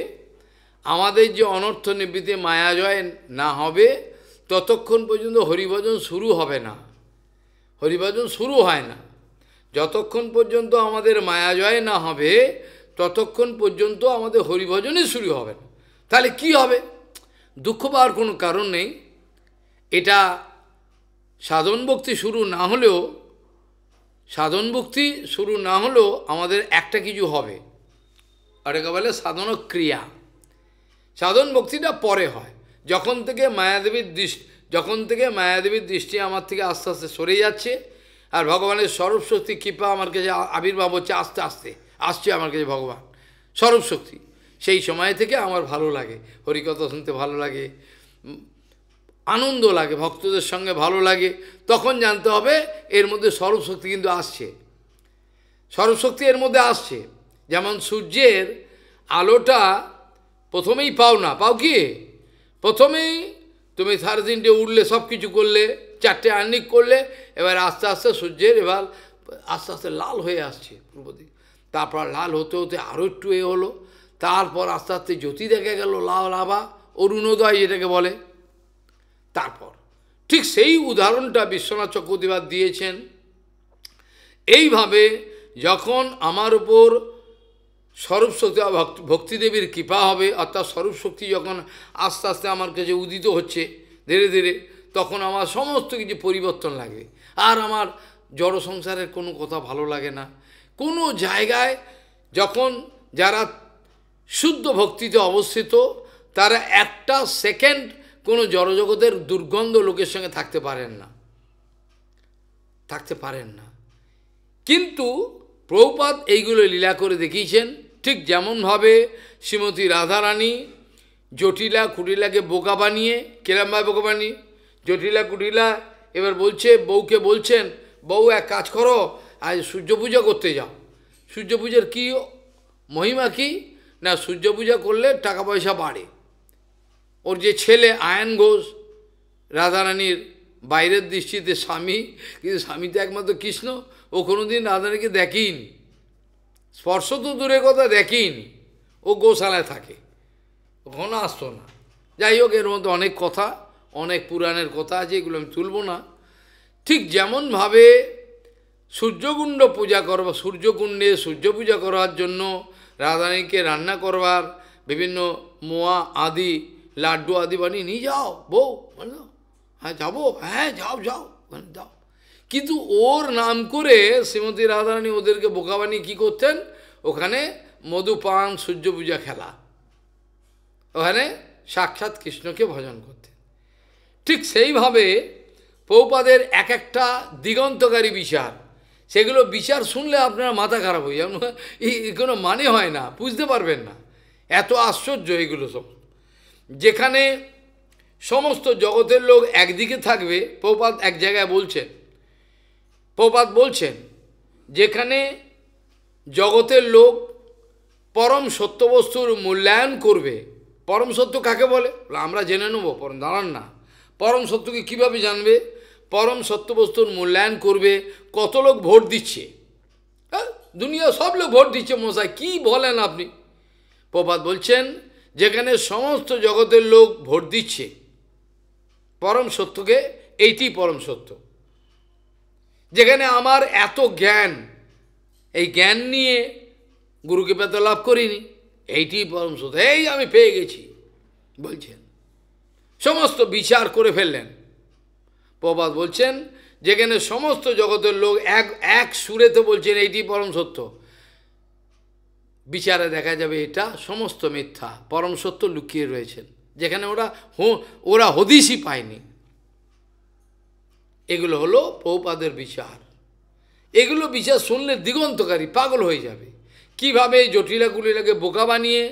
আমাদের যে অনর্থ নিবৃত্তি মায়া জয় না হবে, ততক্ষণ পর্যন্ত হরিভজন শুরু হবে না, হরিভজন শুরু হয় না। যতক্ষণ পর্যন্ত আমাদের মায়া জয় না হবে ততক্ষণ পর্যন্ত আমাদের হরিভজনই শুরু হবে না। তাহলে কি হবে? দুঃখ পাওয়ার কোনো কারণ নেই। এটা সাধন ভক্তি শুরু না হলেও, সাধন ভক্তি শুরু না হলেও আমাদের একটা কিছু হবে, আর একে বলে সাধন ক্রিয়া। সাধন ভক্তিটা পরে হয়, যখন থেকে মায়াদেবীর দৃষ্টি আমার থেকে আস্তে আস্তে সরে যাচ্ছে, আর ভগবানের স্বরূপ শক্তি কৃপা আমার কাছে আবির্ভাব হচ্ছে, আস্তে আস্তে আসছে আমার কাছে ভগবান স্বরূপ শক্তি। সেই সময় থেকে আমার ভালো লাগে, হরিকথা শুনতে ভালো লাগে, আনন্দ লাগে, ভক্তদের সঙ্গে ভালো লাগে। তখন জানতে হবে এর মধ্যে স্বরূপ শক্তি কিন্তু আসছে, স্বরূপ শক্তি এর মধ্যে আসছে। যেমন সূর্যের আলোটা প্রথমেই পাও না, পাও কি? প্রথমেই তুমি 3:30 উঠলে, সব কিছু করলে, 4টে আর্নিক করলে, এবার আস্তে আস্তে সূর্যের এবার আস্তে আস্তে লাল হয়ে আসছে পূর্ব দিক, তারপর লাল হতে হতে আরও একটু হলো, তারপর আস্তে আস্তে জ্যোতি দেখা গেল, লাল আভা, অরুণোদয় যেটাকে বলে। তারপর ঠিক সেই উদাহরণটা বিশ্বনাথ চক্রবর্তীবাদ দিয়েছেন। এইভাবে যখন আমার উপর স্বরূপ শক্তি ভক্তিদেবীর কৃপা হবে, অর্থাৎ স্বরূপ শক্তি যখন আস্তে আস্তে আমার কাছে উদিত হচ্ছে ধীরে ধীরে, তখন আমার সমস্ত কিছু পরিবর্তন লাগবে। আর আমার জড় সংসারের কোনো কথা ভালো লাগে না। কোনো জায়গায় যখন যারা শুদ্ধ ভক্তিতে অবস্থিত, তারা একটা সেকেন্ড কোনো জড়জগতের দুর্গন্ধ লোকের সঙ্গে থাকতে পারেন না, থাকতে পারেন না। কিন্তু প্রভুপাদ এইগুলো লীলা করে দেখিয়েছেন। ঠিক যেমনভাবে শ্রীমতী রাধারানী জটিলা কুটিলাকে বোকা বানিয়ে, কেরামভাবে বোকা বানিয়ে, জটিলা কুটিলা এবার বলছে, বউকে বলছেন, বউ এক কাজ করো, আজ সূর্য পূজা করতে যাও। সূর্য পূজার কী মহিমা কি না, সূর্য পূজা করলে টাকা পয়সা বাড়ে। ওর যে ছেলে আয়ন ঘোষ, রাধারানীর বাইরের দৃষ্টিতে স্বামী, কিন্তু স্বামী তো একমাত্র কৃষ্ণ, ও কোনোদিন রাধারানীকে দেখেইনি, স্পর্শ তো দূরের কথা দেখেইনি, ও গোশালায় থাকে, ওখানে আসতো না। যাই হোক, এর মধ্যে অনেক কথা, অনেক পুরাণের কথা আছে, এগুলো আমি তুলব না। ঠিক যেমনভাবে সূর্যকুণ্ড পূজা করবা, সূর্যকুণ্ডে সূর্য পূজা করার জন্য রাধারানীকে রান্না করবার বিভিন্ন মোয়া আদি লাড্ডু আদি বানিয়ে নিয়ে যাও বউ, হ্যাঁ যাবো, হ্যাঁ যাও যাও যাও। কিন্তু ওর নাম করে শ্রীমতী রাধারানী ওদেরকে বোকা বানিয়ে কী করতেন, ওখানে মধুপান সূর্য পূজা খেলা, ওখানে সাক্ষাৎ কৃষ্ণকে ভজন করতেন। ঠিক সেইভাবে প্রভুপাদের এক একটা দিগন্তকারী বিচার, সেগুলো বিচার শুনলে আপনার মাথা খারাপ হয়ে যাবে, কোনো মানে হয় না, বুঝতে পারবেন না, এত আশ্চর্য এগুলো সব। যেখানে সমস্ত জগতের লোক একদিকে থাকবে, প্রভুপাদ এক জায়গায় বলছেন, প্রভুপাদ বলছেন যেখানে জগতের লোক পরম সত্যবস্তুর মূল্যায়ন করবে। পরম সত্য কাকে বলে আমরা জেনে নেব, দাঁড়ান না, পরম সত্যকে কীভাবে জানবে? পরম সত্যবস্তুর মূল্যায়ন করবে। কত লোক ভোট দিচ্ছে, হ্যাঁ, দুনিয়া সব লোক ভোট দিচ্ছে, মশাই কি বলেন আপনি? প্রভুপাদ বলছেন যেখানে সমস্ত জগতের লোক ভোট দিচ্ছে পরম সত্যকে, এইটি পরম সত্য। যেখানে আমার এত জ্ঞান, এই জ্ঞান নিয়ে গুরুকৃপা তো লাভ করিনি, এইটি পরম সত্য, এই আমি পেয়ে গেছি বলছেন, সমস্ত বিচার করে ফেললেন। প্রভুপাদ বলছেন যেখানে সমস্ত জগতের লোক এক সুরেতে বলছেন এইটি পরম সত্য, বিচারে দেখা যাবে এটা সমস্ত মিথ্যা, পরম সত্য লুকিয়ে রয়েছেন যেখানে ওরা হদিশই পায়নি। এগুলো হলো প্রভুপাদের বিচার। এগুলো বিচার শুনলে দিগন্তকারী, পাগল হয়ে যাবে। কিভাবে এই জটিলাগুলিটাকে বোকা বানিয়ে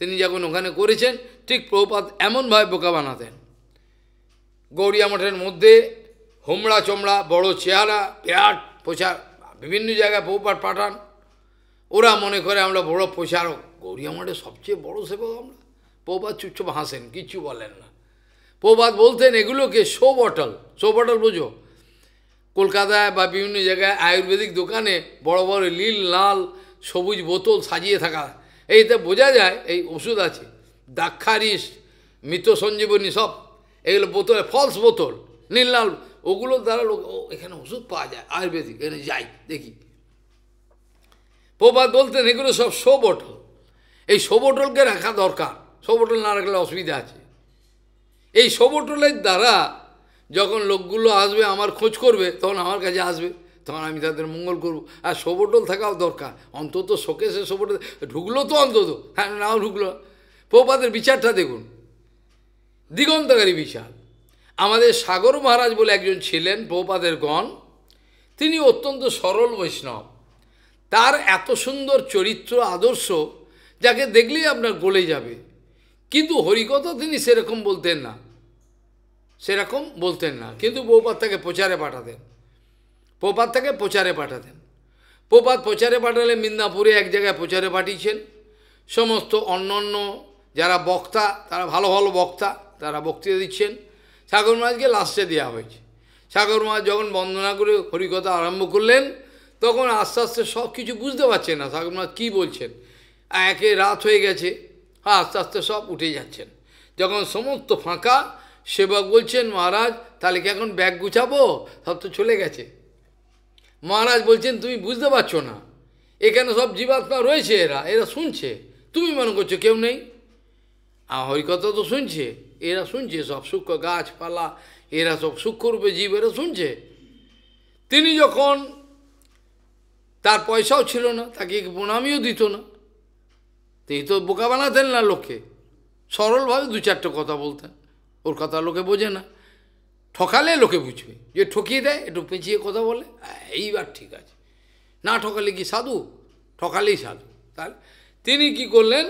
তিনি যখন ওখানে করেছেন, ঠিক প্রভুপাদ এমনভাবে বোকা বানাতেন। গৌড়িয়া মঠের মধ্যে হোমড়া চমড়া বড় চেহারা, বিরাট প্রচার, বিভিন্ন জায়গায় প্রভুপাদ পাঠান, ওরা মনে করে আমরা বড় প্রচারক, গৌড়িয়া মঠের সবচেয়ে বড় সেবক আমরা। প্রভুপাদ চুপচাপ হাসেন, কিচ্ছু বলেন না। প্রভুপাদ বলতেন এগুলোকে শো বটল, শো বটল বুঝো, কলকাতায় বা বিভিন্ন জায়গায় আয়ুর্বেদিক দোকানে বড় বড় নীল লাল সবুজ বোতল সাজিয়ে থাকা, এইতে বোঝা যায় এই ওষুধ আছে, দাক্ষারিস, মৃত সঞ্জীবনী, সব এগুলো বোতলে ফলস বোতল, নীল লাল, ওগুলোর দ্বারা লোক এখানে ওষুধ পাওয়া যায় আয়ুর্বেদিক, এখানে যাই দেখি। প্রভুপাদ বলতেন এগুলো সব শো বটল, এই শো বটলকে রাখা দরকার, শো বটল না রাখলে অসুবিধা আছে। এই শো বটলের দ্বারা যখন লোকগুলো আসবে আমার খোঁজ করবে, তখন আমার কাছে আসবে, তখন আমি তাদের মঙ্গল করব। আর শো বটল থাকাও দরকার, অন্তত শোকেসে শো বটল ঢুকলো তো অন্তত, হ্যাঁ নাও ঢুকলো। প্রভুপাদের বিচারটা দেখুন, দিগন্তকারী বিচার। আমাদের সাগর মহারাজ বলে একজন ছিলেন প্রভুপাদের গণ, তিনি অত্যন্ত সরল বৈষ্ণব, তার এত সুন্দর চরিত্র আদর্শ যাকে দেখলেই আপনার গলে যাবে। কিন্তু হরিকথা তিনি সেরকম বলতেন না, সেরকম বলতেন না, কিন্তু প্রভুপাদ তাকে প্রচারে পাঠাতেন, প্রভুপাদ তাকে প্রচারে পাঠাতেন। প্রভুপাদ প্রচারে পাঠালে মিদনাপুরে এক জায়গায় প্রচারে পাঠিয়েছেন, সমস্ত অন্যান্য যারা বক্তা, তারা ভালো ভালো বক্তা, তারা বক্তৃতা দিচ্ছেন। সাগর মহারাজকে লাস্টে দেওয়া হয়েছে। সাগর মহারাজ যখন বন্দনা করে হরিকথা আরম্ভ করলেন, তখন আস্তে আস্তে সব কিছু বুঝতে পারছেন না সাগর মহারাজ কী বলছেন, একে রাত হয়ে গেছে, হ্যাঁ আস্তে আস্তে সব উঠে যাচ্ছেন। যখন সমস্ত ফাঁকা, সেবক বলছেন মহারাজ তাহলে কি এখন ব্যাগ গুছাবো, সব তো চলে গেছে। মহারাজ বলছেন তুমি বুঝতে পারছো না, এখানে সব জীবাত্মা রয়েছে, এরা শুনছে, তুমি মনে করছো কেউ নেই, হরিকথা তো শুনছে, এরা শুনছে, সব সূক্ষ্ম গাছপালা, এরা সব সূক্ষ্মরূপে জীব, এরা শুনছে। তিনি যখন, তার পয়সাও ছিল না, তাকে প্রণামীও দিত না, তিনি তো বোকা বানাতেন না লোককে, সরলভাবে দু চারটে কথা বলতেন, ওর কথা লোকে বোঝে না, ঠকালে লোকে বুঝবে, যে ঠকিয়ে দেয় একটু পেঁচিয়ে কথা বলে, এইবার ঠিক আছে, না ঠকালে কি সাধু, ঠকালেই সাধু। তাহলে তিনি কি করলেন,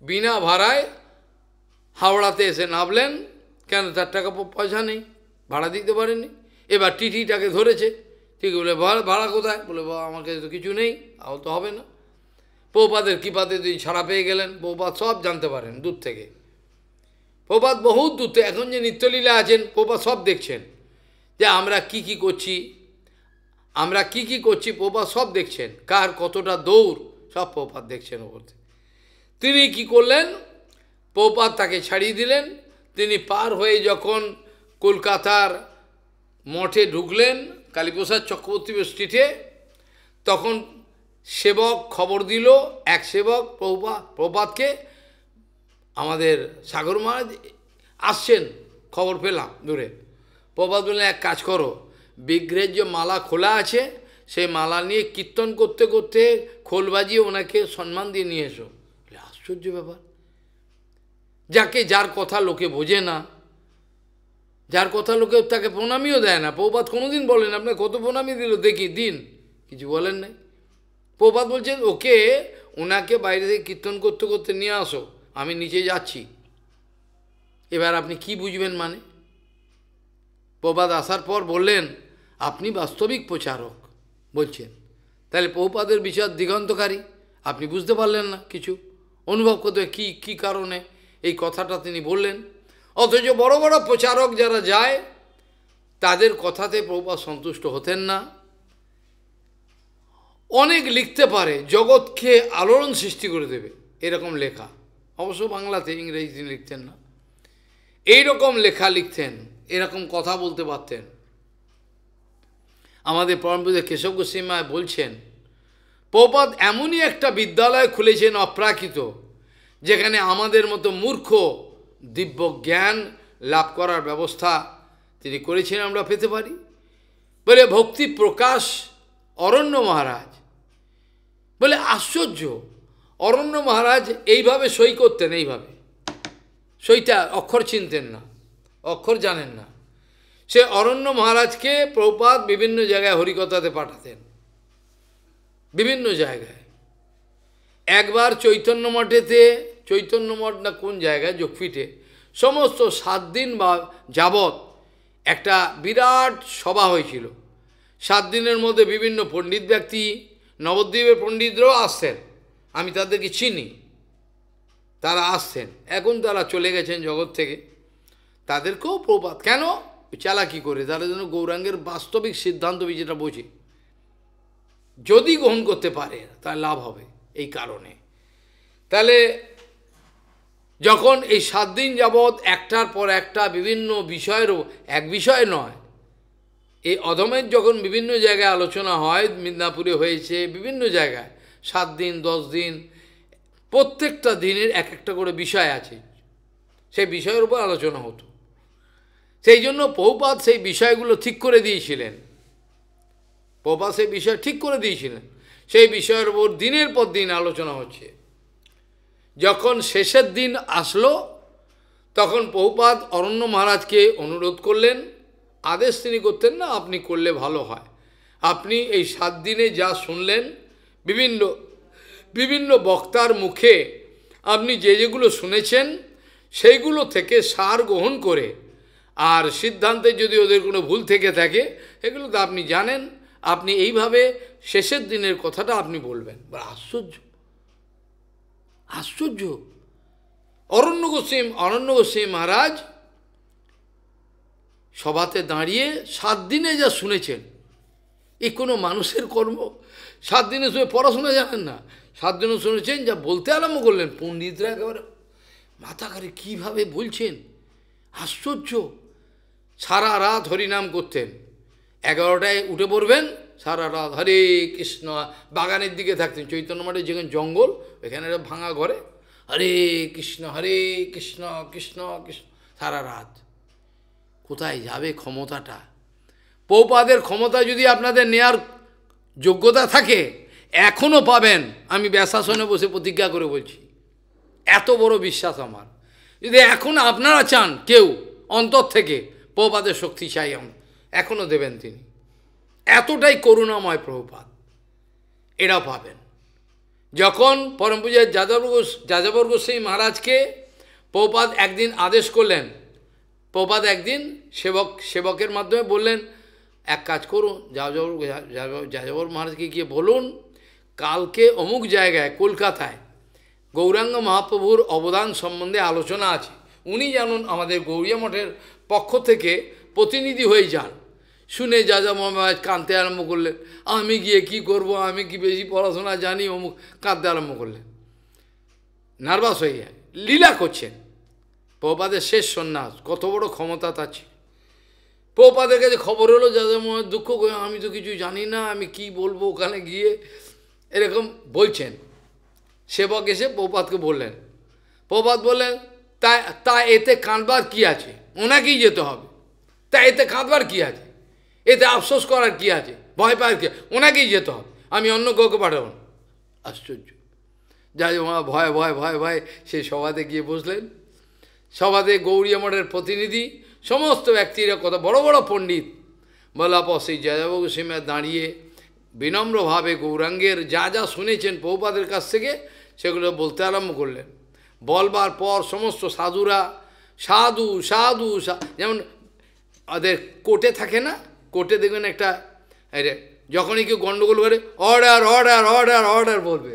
বিনা ভাড়ায় হাওড়াতে এসে নামলেন, কেন তার টাকা পয়সা নেই, ভাড়া দিতে পারেনি। এবার টিটিটাকে ধরেছে, ঠিক বলে ভাড়া কোথায়, বলে বাবা আমার কাছে তো কিছু নেই, আও তো হবে না। প্রভুপাদের কৃপাতে তিনি ছাড়া পেয়ে গেলেন, প্রভুপাদ সব জানতে পারেন দূর থেকে, প্রভুপাদ বহুত দূর থেকে, এখন যে নিত্যলীলা আছেন প্রভুপাদ সব দেখছেন, যে আমরা কি কি করছি, আমরা কি কি করছি, প্রভুপাদ সব দেখছেন, কার কতটা দৌড় সব প্রভুপাদ দেখছেন ওপর থেকে। তিনি কি করলেন, প্রভুপাদ তাকে ছাড়িয়ে দিলেন। তিনি পার হয়ে যখন কলকাতার মঠে ঢুকলেন, কালীপ্রসাদ চক্রবর্তী স্ট্রিটে, তখন সেবক খবর দিল, এক সেবক প্রভুপাদকে, আমাদের সাগর মহারাজ আসছেন, খবর পেলাম দূরে। প্রভুপাদ বললেন এক কাজ করো, বিগ্রহের যে মালা খোলা আছে সেই মালা নিয়ে কীর্তন করতে করতে খোল বাজিয়ে ওনাকে সম্মান দিয়ে নিয়ে এসো। আশ্চর্য ব্যাপার, যার কথা লোকে বোঝে না, যার কথা লোকে তাকে প্রণামীও দেয় না। প্রভুপাদ কোনোদিন বলেন আপনার কত প্রণামী দিল দেখি দিন, কিছু বলেন নাই। প্রভুপাদ বলছেন ওনাকে বাইরে থেকে কীর্তন করতে করতে নিয়ে আসো, আমি নিচে যাচ্ছি। এবার আপনি কি বুঝবেন মানে? প্রভুপাদ আসার পর বললেন আপনি বাস্তবিক প্রচারক বলছেন, তাহলে প্রভুপাদের বিচার দিগন্তকারী। আপনি বুঝতে পারলেন না কিছু, অনুভব করতে কি কারণে এই কথাটা তিনি বললেন। অথচ বড় বড় প্রচারক যারা যায় তাদের কথাতে প্রভুপাদ সন্তুষ্ট হতেন না। অনেক লিখতে পারে, জগৎকে আলোড়ন সৃষ্টি করে দেবে এরকম লেখা, অবশ্য বাংলাতে, ইংরেজি তিনি লিখতেন না। এইরকম লেখা লিখতেন, এরকম কথা বলতে পারতেন। আমাদের পরমপূজ্য কেশব গোস্বামী বলছেন প্রভুপাদ এমনই একটা বিদ্যালয় খুলেছেন অপ্রাকৃত, যেখানে আমাদের মতো মূর্খ দিব্য জ্ঞান লাভ করার ব্যবস্থা তিনি করেছেন, আমরা পেতে পারি। বলে ভক্তি প্রকাশ অরণ্য মহারাজ, বলে আশ্চর্য, অরণ্য মহারাজ এইভাবে সই করতেন, এইভাবে সইটা অক্ষর চিনতেন না, অক্ষর জানেন না। সে অরণ্য মহারাজকে প্রভুপাদ বিভিন্ন জায়গায় হরিকথাতে পাঠাতেন, বিভিন্ন জায়গায়। একবার চৈতন্য মঠেতে, চৈতন্য মঠ না কোন জায়গায়, যোগপীঠে সমস্ত 7 দিন বা যাবৎ একটা বিরাট সভা হয়েছিল। 7 দিনের মধ্যে বিভিন্ন পণ্ডিত ব্যক্তি, নবদ্বীপের পণ্ডিতরাও আসছেন, আমি তাদেরকে চিনি, তারা আসছেন। এখন তারা চলে গেছেন জগৎ থেকে, তাদেরকেও প্রভুপাদ কেন চালাকি করে তারা যেন গৌরাঙ্গের বাস্তবিক সিদ্ধান্ত যেটা বোঝে, যদি গ্রহণ করতে পারে তার লাভ হবে। এই কারণে তাহলে যখন এই 7 দিন যাবৎ একটার পর একটা বিভিন্ন বিষয়েরও, এক বিষয় নয়, এই অধমের যখন বিভিন্ন জায়গায় আলোচনা হয়, মিদনাপুরে হয়েছে, বিভিন্ন জায়গায় 7 দিন 10 দিন, প্রত্যেকটা দিনের এক একটা করে বিষয় আছে, সেই বিষয়ের উপর আলোচনা হতো। সেই জন্য প্রভুপাদ সেই বিষয়গুলো ঠিক করে দিয়েছিলেন, প্রভুপাদ সেই বিষয় ঠিক করে দিয়েছিলেন, সেই বিষয়ের উপর দিনের পর দিন আলোচনা হচ্ছে। যখন শেষের দিন আসলো তখন প্রভুপাদ অরণ্য মহারাজকে অনুরোধ করলেন, আদেশ তিনি করতেন না, আপনি করলে ভালো হয়, আপনি এই 7 দিনে যা শুনলেন বিভিন্ন বিভিন্ন বক্তার মুখে, আপনি যেগুলো শুনেছেন সেইগুলো থেকে সার গ্রহণ করে, আর সিদ্ধান্তে যদি ওদের কোনো ভুল থেকে থাকে এগুলো তো আপনি জানেন, আপনি এইভাবে শেষের দিনের কথাটা আপনি বলবেন। আশ্চর্য, আশ্চর্য। অরণ্য গোস্বামী মহারাজ সভাতে দাঁড়িয়ে 7 দিনে যা শুনেছেন, এই কোনো মানুষের কর্ম। 7 দিনে শুনে পড়াশোনা জানেন না, 7 দিনে শুনেছেন, যা বলতে আরম্ভ করলেন পণ্ডিতরা একেবারে মাথা ঘাড়ে কীভাবে বলছেন, আশ্চর্য। সারা রাত হরিনাম করতেন, 11টায় উঠে পড়বেন, সারা রাত হরে কৃষ্ণ, বাগানের দিকে থাকতেন, চৈতন্য মঠে যেখানে জঙ্গল, এখানে একটা ভাঙা ঘরে হরে কৃষ্ণ কৃষ্ণ কৃষ্ণ, সারা রাত। কোথায় যাবে ক্ষমতাটা? প্রভুপাদের ক্ষমতা যদি আপনাদের নেয়ার যোগ্যতা থাকে এখনও পাবেন, আমি ব্যাসাসনে বসে প্রতিজ্ঞা করে বলছি, এত বড় বিশ্বাস আমার। যদি এখন আপনারা চান কেউ অন্তর থেকে প্রভুপাদের শক্তি চাই, এখনও দেবেন তিনি, এতটাই করুণাময় প্রভুপাদ, এরা পাবেন। যখন পরম পূজ্য যাযাবর গোস্বামী মহারাজকে প্রভুপাদ একদিন আদেশ করলেন, প্রভুপাদ একদিন সেবকের মাধ্যমে বললেন, এক কাজ করুন, যাযাবর মহারাজকে গিয়ে বলুন কালকে অমুক জায়গায় কলকাতায় গৌরাঙ্গ মহাপ্রভুর অবদান সম্বন্ধে আলোচনা আছে, উনি জানুন আমাদের গৌড়িয়া মঠের পক্ষ থেকে প্রতিনিধি হয়ে যান। শুনে যাযাবর মহারাজ কাঁদতে আরম্ভ করলেন, আমি গিয়ে কি করব, আমি কি বেশি পড়াশোনা জানি, অমুক, কাঁদতে আরম্ভ করলেন, নার্ভাস হয়ে যায়, লীলা করছেন। প্রভুপাদের শেষ সন্ন্যাস, কত বড় ক্ষমতা তার ছিল। প্রভুপাদের কাছে খবর হলো, যাযাবর মহারাজ দুঃখ করে, আমি তো কিছু জানি না, আমি কি বলবো ওখানে গিয়ে, এরকম বলছেন। সেবক এসে প্রভুপাদকে বললেন, প্রভুপাদ বললেন, তা এতে কাঁদবার কি আছে, ওনাকেই যেতে হবে, তা এতে কাঁদবার কি আছে, এতে আফসোস করার কি আছে, ভয় পাওয়ার কি, ওনাকেই যেতে হবে, আমি অন্য কাউকে পাঠাবো না। আশ্চর্য। যাই ওনার ভয় ভয় ভয় ভয় সেই সভাতে গিয়ে বসলেন। সভাতে গৌড়ীয় মঠের প্রতিনিধি সমস্ত ব্যক্তিরা, কত বড় বড় পণ্ডিত, বলাপ সেই জয়দেব গোস্বামী দাঁড়িয়ে বিনম্রভাবে গৌরাঙ্গের যা যা শুনেছেন প্রভুপাদের কাছ থেকে সেগুলো বলতে আরম্ভ করলেন। বলবার পর সমস্ত সাধুরা সাধু সাধু, যেমন ওদের কোর্টে থাকে না, কোর্টে দেখবেন একটা, যখনই কেউ গণ্ডগোল করে অর্ডার অর্ডার অর্ডার অর্ডার বলবে,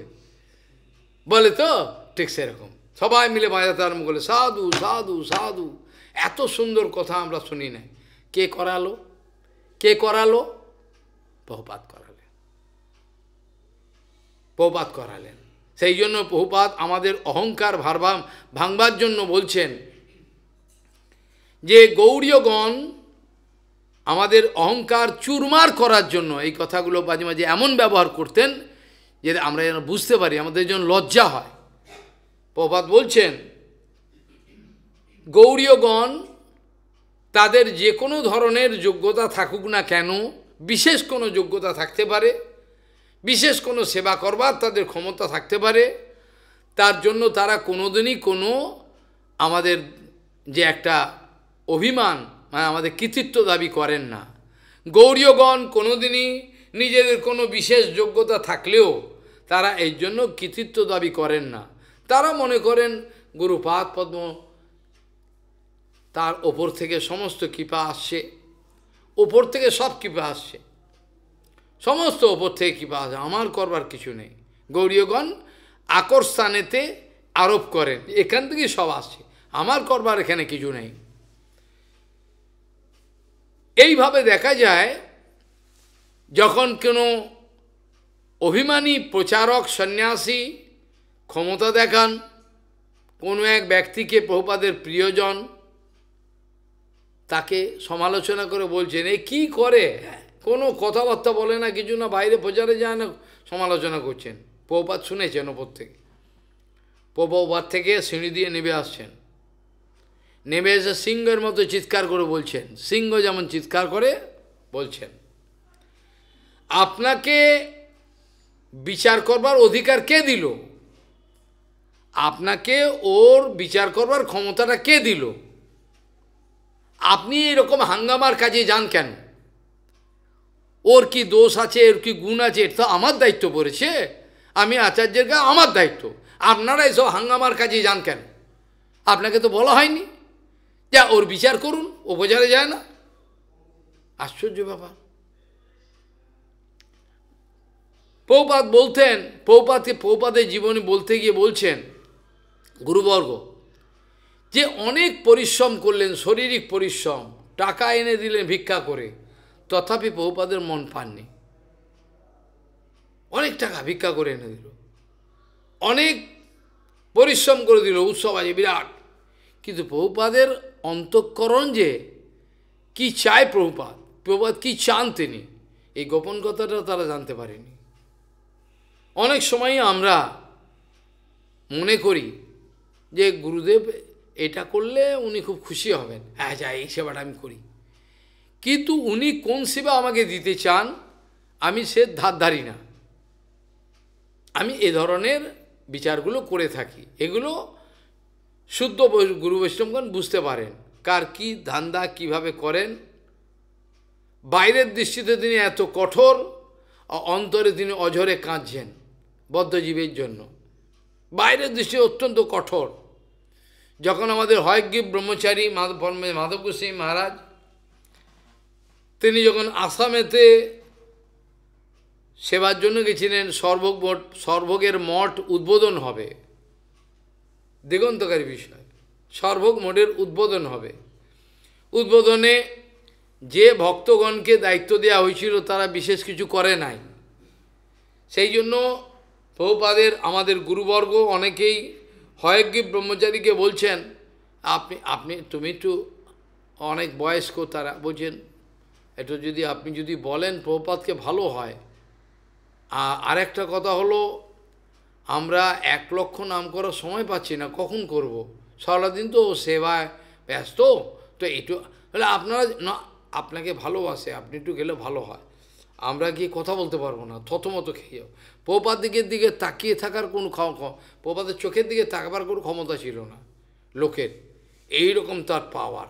বলে তো ঠিক সেরকম সবাই মিলে বাজাতে আরম্ভ করলে সাধু সাধু সাধু। এত সুন্দর কথা আমরা শুনি না। কে করালো? কে করালো? প্রভুপাদ করালেন। প্রভুপাদ করালেন। সেই জন্য প্রভুপাদ আমাদের অহংকার ভাঙবার জন্য বলছেন যে গৌড়ীয়গণ আমাদের অহংকার চুরমার করার জন্য এই কথাগুলো মাঝে মাঝে এমন ব্যবহার করতেন যে আমরা যেন বুঝতে পারি, আমাদের জন্য লজ্জা হয়। প্রভুপাদ বলছেন গৌড়ীয়গণ তাদের যে কোনো ধরনের যোগ্যতা থাকুক না কেন, বিশেষ কোনো যোগ্যতা থাকতে পারে, বিশেষ কোনো সেবা করবার তাদের ক্ষমতা থাকতে পারে, তার জন্য তারা কোনোদিনই কোনো আমাদের যে একটা অভিমান, মানে আমাদের কৃতিত্ব দাবি করেন না। গৌড়ীয়গণ কোনোদিনই নিজেদের কোনো বিশেষ যোগ্যতা থাকলেও তারা এই জন্য কৃতিত্ব দাবি করেন না। তারা মনে করেন গুরুপাদ পদ্ম তার ওপর থেকে সমস্ত কৃপা আসছে, ওপর থেকে সব কৃপা আসছে, সমস্ত ওপর থেকে কৃপা আসে, আমার করবার কিছু নেই। গৌড়ীয়গণ আকর্ষণেতে আরোপ করেন এখান থেকে সব আসছে, আমার করবার এখানে কিছু নেই। এইভাবে দেখা যায় যখন কোনো অভিমানী প্রচারক সন্ন্যাসী ক্ষমতা দেখান, কোনো এক ব্যক্তিকে প্রভুপাদের প্রিয়জন তাকে সমালোচনা করে বলছেন এ কী করে, কোনো কথাবার্তা বলে না, কিছু না, বাইরে প্রচারে যায় না, সমালোচনা করছেন। প্রভুপাদ শুনেছেন ওপর থেকে, প্রভুপাদ থেকে সিঁড়ি দিয়ে নেমে আসছেন, নেমে এসে সিংহের মতো চিৎকার করে বলছেন, সিংহ যেমন চিৎকার করে বলছেন আপনাকে বিচার করবার অধিকার কে দিল? আপনাকে ওর বিচার করবার ক্ষমতাটা কে দিল? আপনি এরকম হাঙ্গামার কাজে যান কেন? ওর কি দোষ আছে, ওর কি গুণ আছে, এটা তো আমার দায়িত্ব পড়েছে, আমি আচার্যের কাছে আমার দায়িত্ব, আপনারা এসব হাঙ্গামার কাজে যান কেন? আপনাকে তো বলা হয়নি যা ওর বিচার করুন, ও বোঝারে যায় না। আশ্চর্য ব্যাপার। প্রভুপাদ বলতেন, প্রভুপাদের জীবনে বলতে গিয়ে বলছেন গুরুবর্গ যে অনেক পরিশ্রম করলেন, শারীরিক পরিশ্রম, টাকা এনে দিলেন ভিক্ষা করে, তথাপি প্রভুপাদের মন পাননি। অনেক টাকা ভিক্ষা করে এনে দিল, অনেক পরিশ্রম করে দিল, উৎসব আছে বিরাট, কিন্তু প্রভুপাদের অন্তঃকরণ যে কি চায়, প্রভুপাদ কি চান তিনি, এই গোপন কথাটা তারা জানতে পারেনি। অনেক সময় আমরা মনে করি যে গুরুদেব এটা করলে উনি খুব খুশি হবেন, হ্যাঁ যা এই সেবাটা আমি করি, কিন্তু উনি কোন সেবা আমাকে দিতে চান আমি সে ধারধারি না। আমি এ ধরনের বিচারগুলো করে থাকি, এগুলো শুদ্ধ গুরু বৈষ্ণবগণ বুঝতে পারেন কার কি ধান্দা কিভাবে করেন। বাইরের দৃষ্টিতে তিনি এত কঠোর, অন্তরে তিনি অঝরে কাঁদছেন বদ্ধজীবের জন্য, বাইরের দৃষ্টি অত্যন্ত কঠোর। যখন আমাদের হয়গ্রীব ব্রহ্মচারী মাধব গোস্বামী মহারাজ তিনি যখন আসামেতে সেবার জন্য গেছিলেন, সর্বভোগের মঠ উদ্বোধন হবে, দিগন্তকারী বিষয়, সর্বভোগ মঠের উদ্বোধন হবে। উদ্বোধনে যে ভক্তগণকে দায়িত্ব দেওয়া হয়েছিল তারা বিশেষ কিছু করে নাই, সেই জন্য প্রভুপাদের আমাদের গুরুবর্গ অনেকেই হয়গ্রীব ব্রহ্মচারীকে বলছেন তুমি একটু অনেক বয়স্ক, তারা বলছেন একটু যদি আপনি যদি বলেন প্রভুপাদকে ভালো হয়। আর একটা কথা হলো আমরা 1 লক্ষ নাম করার সময় পাচ্ছি না, কখন করব, সারাদিন তো সেবায় ব্যস্ত, তো একটু হলে আপনারা আপনাকে ভালোবাসে, আপনি একটু গেলে ভালো হয়, আমরা গিয়ে কথা বলতে পারবো না, থতমত খেয়ে যাও। প্রভুপাদ দিকে তাকিয়ে থাকার কোনো প্রভুপাদের চোখের দিকে তাকাবার কোনো ক্ষমতা ছিল না লোকের, এইরকম তার পাওয়ার।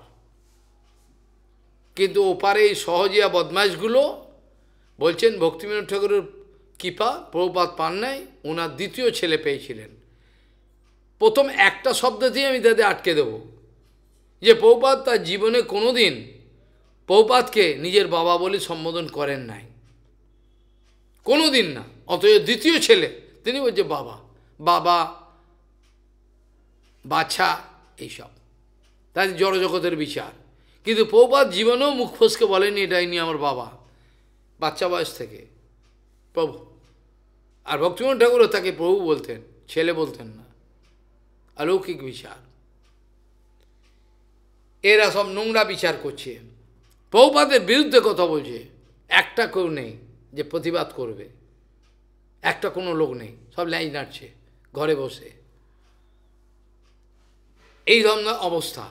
কিন্তু ওপারে এই সহজিয়া বদমাইশগুলো বলছেন ভক্তিবিনোদ ঠাকুরের কৃপা প্রভুপাদ পান নাই, ওনার দ্বিতীয় ছেলে পেয়েছিলেন। প্রথম একটা শব্দ দিয়ে আমি তাদের আটকে দেব, যে প্রভুপাদ তার জীবনে কোনোদিন প্রভুপাদকে নিজের বাবা বলে সম্বোধন করেন নাই, কোনোদিন না। অথচ দ্বিতীয় ছেলে তিনি বলছে বাবা, বাবা, বাছা, এইসব তাদের জড়জগতের বিচার। কিন্তু প্রভুপাদ জীবনেও মুখ ফসকে বলেনি এটা ইনি আমার বাবা, বাচ্চা বয়স থেকে প্রভু। আর ভক্তিবিনোদ ঠাকুরও তাকে প্রভু বলতেন, ছেলে বলতেন না। অলৌকিক বিচার, এরা সব নোংরা বিচার করছে, প্রভুপাদের বিরুদ্ধে কথা বলছে। একটা কেউ নেই যে প্রতিবাদ করবে, একটা কোনো লোক নেই, সব লাইন নাড়ছে ঘরে বসে। এই ধরনের অবস্থা।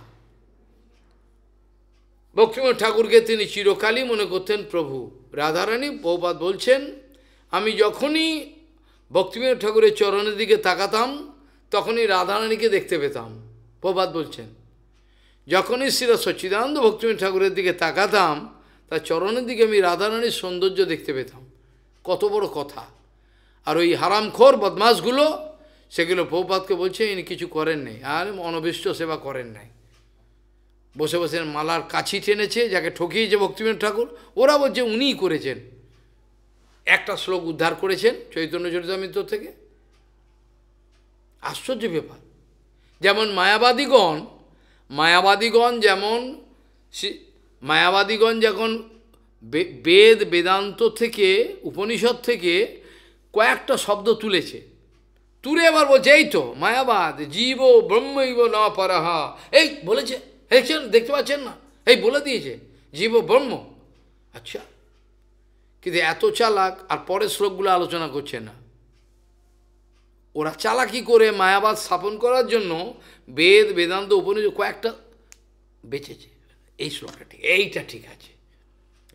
ভক্তিবিনোদ ঠাকুরকে তিনি চিরকালই মনে করতেন প্রভু। রাধারানী, প্রভুপাদ বলছেন, আমি যখনই ভক্তিবিনোদ ঠাকুরের চরণের দিকে তাকাতাম তখনই রাধারানীকে দেখতে পেতাম। প্রভুপাদ বলছেন, যখনই শ্রী সচ্চিদানন্দ ভক্তিবিনোদ ঠাকুরের দিকে তাকাতাম তার চরণের দিকে আমি রাধারানীর সৌন্দর্য দেখতে পেতাম। কত বড় কথা! আর ওই হারামখোর বদমাশগুলো সেগুলো প্রভুপাদকে বলছে ইনি কিছু করেন নাই, আর অনবিষ্ট সেবা করেন নাই। বসে বসে মালার কাছি টেনেছে, যাকে ঠকিয়েছে ভক্তিবিনোদ ঠাকুর, ওরা বলছে উনিই করেছেন। একটা শ্লোক উদ্ধার করেছেন চৈতন্য চরিতামৃত থেকে। আশ্চর্য ব্যাপার। যেমন মায়াবাদীগণ যখন বেদান্ত থেকে, উপনিষদ থেকে কয়েকটা শব্দ তুলেছে, তুলে এবার বলছে এই তো মায়াবাদ, জীব ব্রহ্মৈব না পরহা, এই বলেছে, দেখতে পাচ্ছেন না, এই বলে দিয়েছে জীব ব্রহ্ম। আচ্ছা, কিন্তু এত চালাক, আর পরের শ্লোকগুলো আলোচনা করছে না। ওরা চালাকি করে মায়াবাদ স্থাপন করার জন্য বেদান্ত উপনিষদ কয়েকটা বেঁচেছে। এই শ্লোকটা ঠিক, এইটা ঠিক আছে,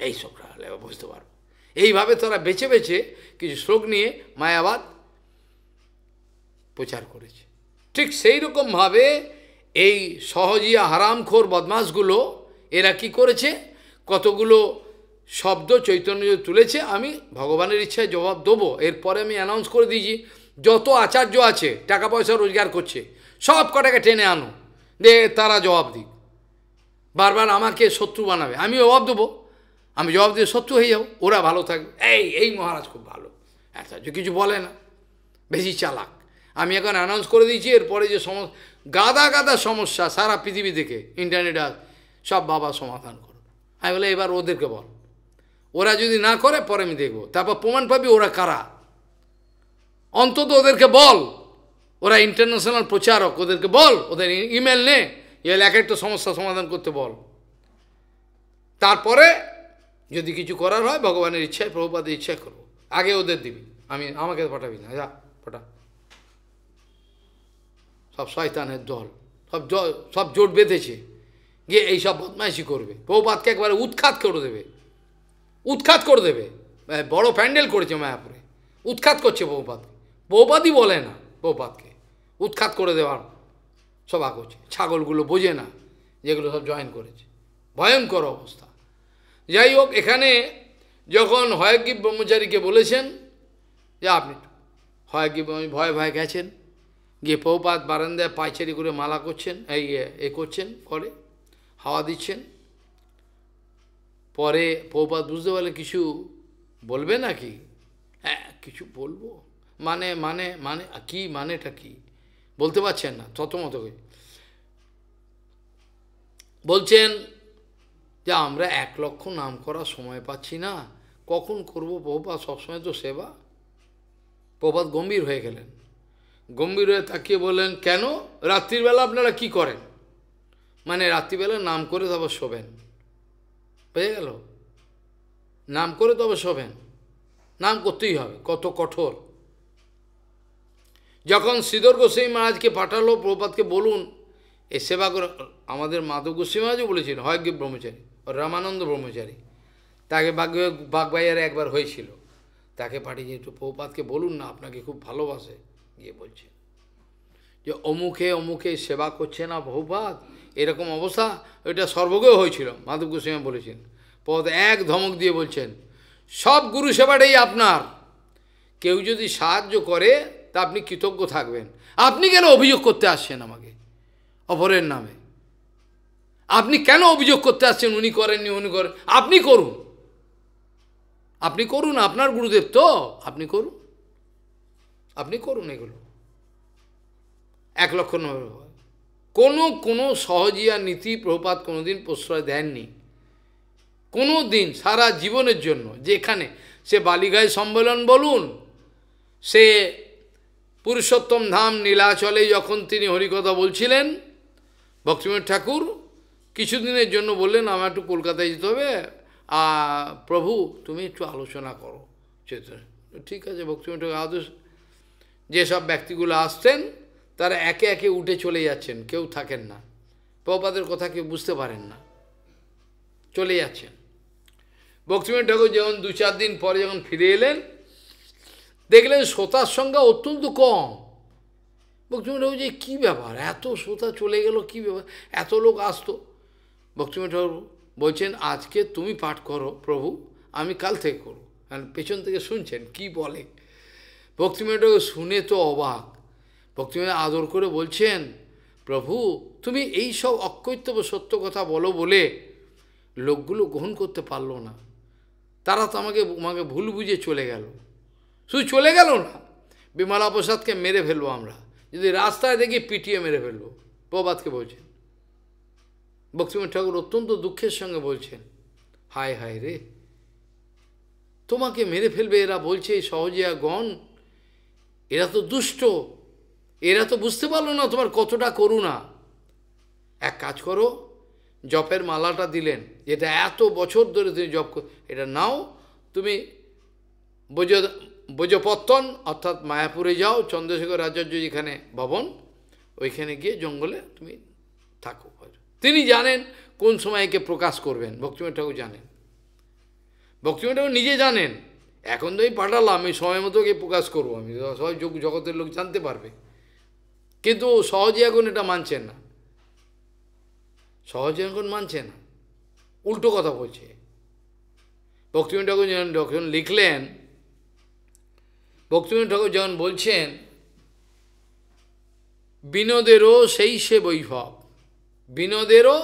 এই শ্লোকটা হলে বুঝতে পারবো। এইভাবে তারা বেছে বেছে কিছু শ্লোক নিয়ে মায়াবাদ প্রচার করেছে। ঠিক সেই রকমভাবে এই সহজিয়া হারামখোর বদমাশগুলো এরা কি করেছে, কতগুলো শব্দ চৈতন্য তুলেছে। আমি ভগবানের ইচ্ছায় জবাব দেবো। এরপরে আমি অ্যানাউন্স করে দিয়েছি, যত আচার্য আছে টাকা পয়সা রোজগার করছে সব কটাকে টেনে আনো, দে তারা জবাব দিক। বারবার আমাকে শত্রু বানাবে, আমি জবাব দেবো, আমি জবাব দিয়ে শত্রু হয়ে যাবো, ওরা ভালো থাকবে। এই মহারাজ খুব ভালো, আচার্য কিছু বলে না, বেশি চালাক। আমি এখন অ্যানাউন্স করে দিয়েছি, এরপরে যে গাদা সমস্যা সারা পৃথিবী থেকে ইন্টারনেট সব বাবা সমাধান করো। আমি বলে এবার ওদেরকে বল, ওরা যদি না করে পরে আমি দেখবো, তারপর প্রমাণ পাবি ওরা কারা। অন্তত ওদেরকে বল, ওরা ইন্টারন্যাশনাল প্রচারক, ওদেরকে বল, ওদের ইমেল নে, এর এক একটা সমস্যা সমাধান করতে বল। তারপরে যদি কিছু করার হয় ভগবানের ইচ্ছায়, প্রভুপাদের ইচ্ছায় করবো। আগে ওদের দিবি, আমাকে পাঠাবি না, যা পাঠা। সব শয়তানের দল, সব জোট বেঁধেছে, গিয়ে এইসব বদমাইশি করবে, প্রভুপাদকে একবারে উৎখাত করে দেবে। বড় প্যান্ডেল করেছে মায়াপুরে, উৎখাত করছে প্রভুপাদই বলে না, প্রভুপাদকে উৎখাত করে দেওয়ার সভা করছে। ছাগলগুলো বোঝে না, যেগুলো সব জয়েন করেছে, ভয়ঙ্কর অবস্থা। যাই হোক, এখানে যখন হয়গ্রীব ব্রহ্মচারীকে বলেছেন যে আপনি, হয়গ্রীব ভয়ে গেছেন, গিয়ে প্রভুপাদ বারান্দায় পায়চারি করে মালা করছেন, করছেন, করে হাওয়া দিচ্ছেন। পরে প্রভুপাদ বুঝতে পারলে কিছু বলবে নাকি, হ্যাঁ কিছু বলবো, মানে কি, মানেটা কি বলতে পারছেন না, ততমত করে বলছেন যে আমরা 1 লক্ষ নাম করার সময় পাচ্ছি না, কখন করব প্রভুপাদ, সবসময় তো সেবা। প্রভুপাদ গম্ভীর হয়ে গেলেন, গম্ভীর হয়ে তাকিয়ে বললেন, কেন রাত্রিবেলা আপনারা কি করেন? মানে রাত্রিবেলা নাম করে তবে শোবেন, বুঝে গেল? নাম করে তবে শোবেন, নাম করতেই হবে। কত কঠোর! যখন শ্রীধর গোস্বামী মহারাজকে পাঠালো প্রভুপাদকে বলুন এই সেবা করে, আমাদের মাধব গোস্বামী মহারাজও বলেছিলেন হয়গ্রীব ব্রহ্মচারী, রামানন্দ ব্রহ্মচারী, তাকে বাগবাইয়ারে একবার হয়েছিল, তাকে পাঠিয়ে একটু প্রভুপাদকে বলুন না, আপনাকে খুব ভালোবাসে, গিয়ে বলছে যে অমুকে অমুকে সেবা করছে না প্রভুপাদ, এরকম অবস্থা। ওইটা সর্বজ্ঞ হয়েছিল, মাধব গোস্বামী বলেছেন। পদ এক ধমক দিয়ে বলছেন, সব গুরু সেবাটাই আপনার, কেউ যদি সাহায্য করে তা আপনি কৃতজ্ঞ থাকবেন। আপনি কেন অভিযোগ করতে আসছেন আমাকে অপরের নামে? আপনি কেন অভিযোগ করতে আসছেন উনি করেননি, উনি করেন? আপনি করুন, আপনি করুন, আপনার গুরুদেব তো, আপনি করুন, আপনি করুন এগুলো। 1,00,000 কোনো সহজিয়া নীতি প্রভুপাদ কোনোদিন প্রশ্রয় দেননি, কোনো দিন, সারা জীবনের জন্য। যেখানে সে বালিগায় সম্মেলন বলুন, সে পুরুষোত্তম ধাম নীলাচলে যখন তিনি হরিকথা বলছিলেন, ভক্তিবিনোদ ঠাকুর কিছুদিনের জন্য বললেন আমার একটু কলকাতায় যেতে হবে, প্রভু তুমি একটু আলোচনা করো। ঠিক আছে, ভক্তিবিনোদ ঠাকুর আদর্শ যেসব ব্যক্তিগুলো আসতেন তারা একে একে উঠে চলে যাচ্ছেন, কেউ থাকেন না, প্রভুপাদের কথা কেউ বুঝতে পারেন না, চলে যাচ্ছেন। ভক্তিবিনোদ ঠাকুর যখন 2-4 দিন পরে যখন ফিরে এলেন, দেখলেন শ্রোতার সংখ্যা অত্যন্ত কম। ভক্তিবিনোদ ঠাকুর যে কী ব্যাপার, এত শ্রোতা চলে গেল, কী ব্যাপার, এত লোক আসতো। ভক্তিবিনোদ ঠাকুর বলছেন আজকে তুমি পাঠ করো প্রভু, আমি কাল থেকে করো। আর পেছন থেকে শুনছেন কি বলে। ভক্তিবিনোদ ঠাকুর শুনে তো অবাক। ভক্তিবিনোদ আদর করে বলছেন, প্রভু তুমি এই সব অকৈতব্য সত্য কথা বলো বলে লোকগুলো গ্রহণ করতে পারলো না, তারা তো আমাকে ভুল বুঝে চলে গেল। শুধু চলে গেল না, বিমলা প্রসাদকে মেরে ফেলবো আমরা, যদি রাস্তায় দেখি পিটিয়ে মেরে ফেলবো, প্রভাতকে বলছেন। ভক্তিবিনোদ ঠাকুর অত্যন্ত দুঃখের সঙ্গে বলছেন, হায় হায় রে, তোমাকে মেরে ফেলবে এরা বলছে, সহজিয়া গণ, এরা তো দুষ্ট, এরা তো বুঝতে পারলো না তোমার কতটা করুণা। এক কাজ করো, জপের মালাটা দিলেন, যেটা এত বছর ধরে তুমি জপ কর, এটা নাও, তুমি বৈজপত্তন অর্থাৎ মায়াপুরে যাও, চন্দ্রশেখর আচার্য যেখানে ভবন, ওইখানে গিয়ে জঙ্গলে তুমি থাকো। তিনি জানেন কোন সময় একে প্রকাশ করবেন, ভক্তিবিনোদ ঠাকুর জানেন, ভক্তিবিনোদ ঠাকুর নিজে জানেন। এখন তো আমি পাঠালাম, এই সময় মতো একে প্রকাশ করবো, আমি সবাই জগতের লোক জানতে পারবে। কিন্তু সহজে এখন এটা মানছেন না, সহজে এখন মানছে না, উল্টো কথা বলছে। ভক্তিবিনোদ ঠাকুর যখন লিখলেন, ভক্তিবিনোদ ঠাকুর যখন বলছেন বিনোদেরও সেই সে বৈভব, বিনোদেরও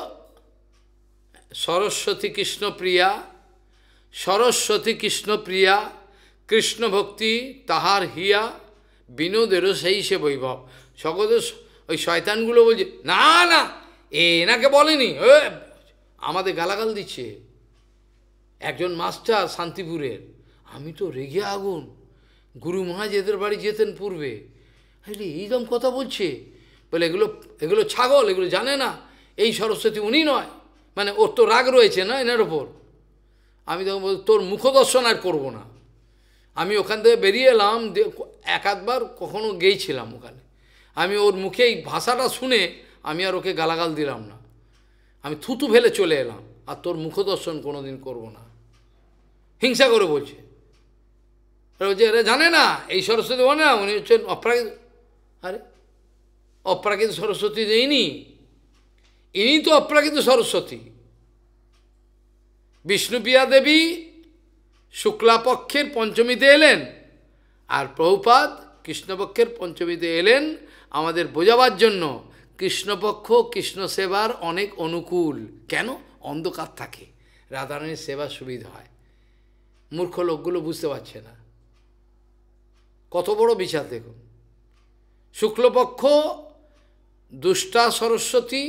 সরস্বতী কৃষ্ণপ্রিয়া, সরস্বতী কৃষ্ণপ্রিয়া, কৃষ্ণ ভক্তি তাহার হিয়া, বিনোদেরও সেই সে বৈভব। সকলে ওই শয়তানগুলো বলছে না না, এনাকে বলেনি, আমাদের গালাগাল দিচ্ছে। একজন মাস্টার শান্তিপুরের, আমি তো রেগে আগুন, গুরু মহারাজ এদের বাড়ি যেতেন পূর্বে, এইরকম কথা বলছে, বলে এগুলো ছাগল, এগুলো জানে না, এই সরস্বতী উনি নয়, মানে ওর তো রাগ রয়েছে না এনার ওপর। আমি তখন বল, তোর মুখদর্শন আর করবো না। আমি ওখান থেকে বেরিয়ে এলাম, এক আধবার কখনো গেছিলাম ওখানে, আমি ওর মুখে এই ভাষাটা শুনে আমি আর ওকে গালাগাল দিলাম না, আমি থুতু ফেলে চলে এলাম, আর তোর মুখদর্শন কোনো দিন করবো না। হিংসা করে বলছে, বলছে এরা জানে না এই সরস্বতী, মানে না উনি হচ্ছেন অপ্রাকৃত। আরে অপ্রাকৃত সরস্বতী নেইনি, ইনি তো অপ্রাকৃত সরস্বতী। বিষ্ণুপ্রিয়া দেবী শুক্লাপক্ষের পঞ্চমীতে এলেন, আর প্রভুপাদ কৃষ্ণপক্ষের পঞ্চমীতে এলেন আমাদের বোঝাবার জন্য কৃষ্ণপক্ষ কৃষ্ণ সেবার অনেক অনুকূল। কেন? অন্ধকার থাকে, রাধারানীর সেবার সুবিধা হয়। মূর্খ লোকগুলো বুঝতে পারছে না, কত বড় বিচার দেখুন। শুক্লপক্ষ দুষ্টা সরস্বতী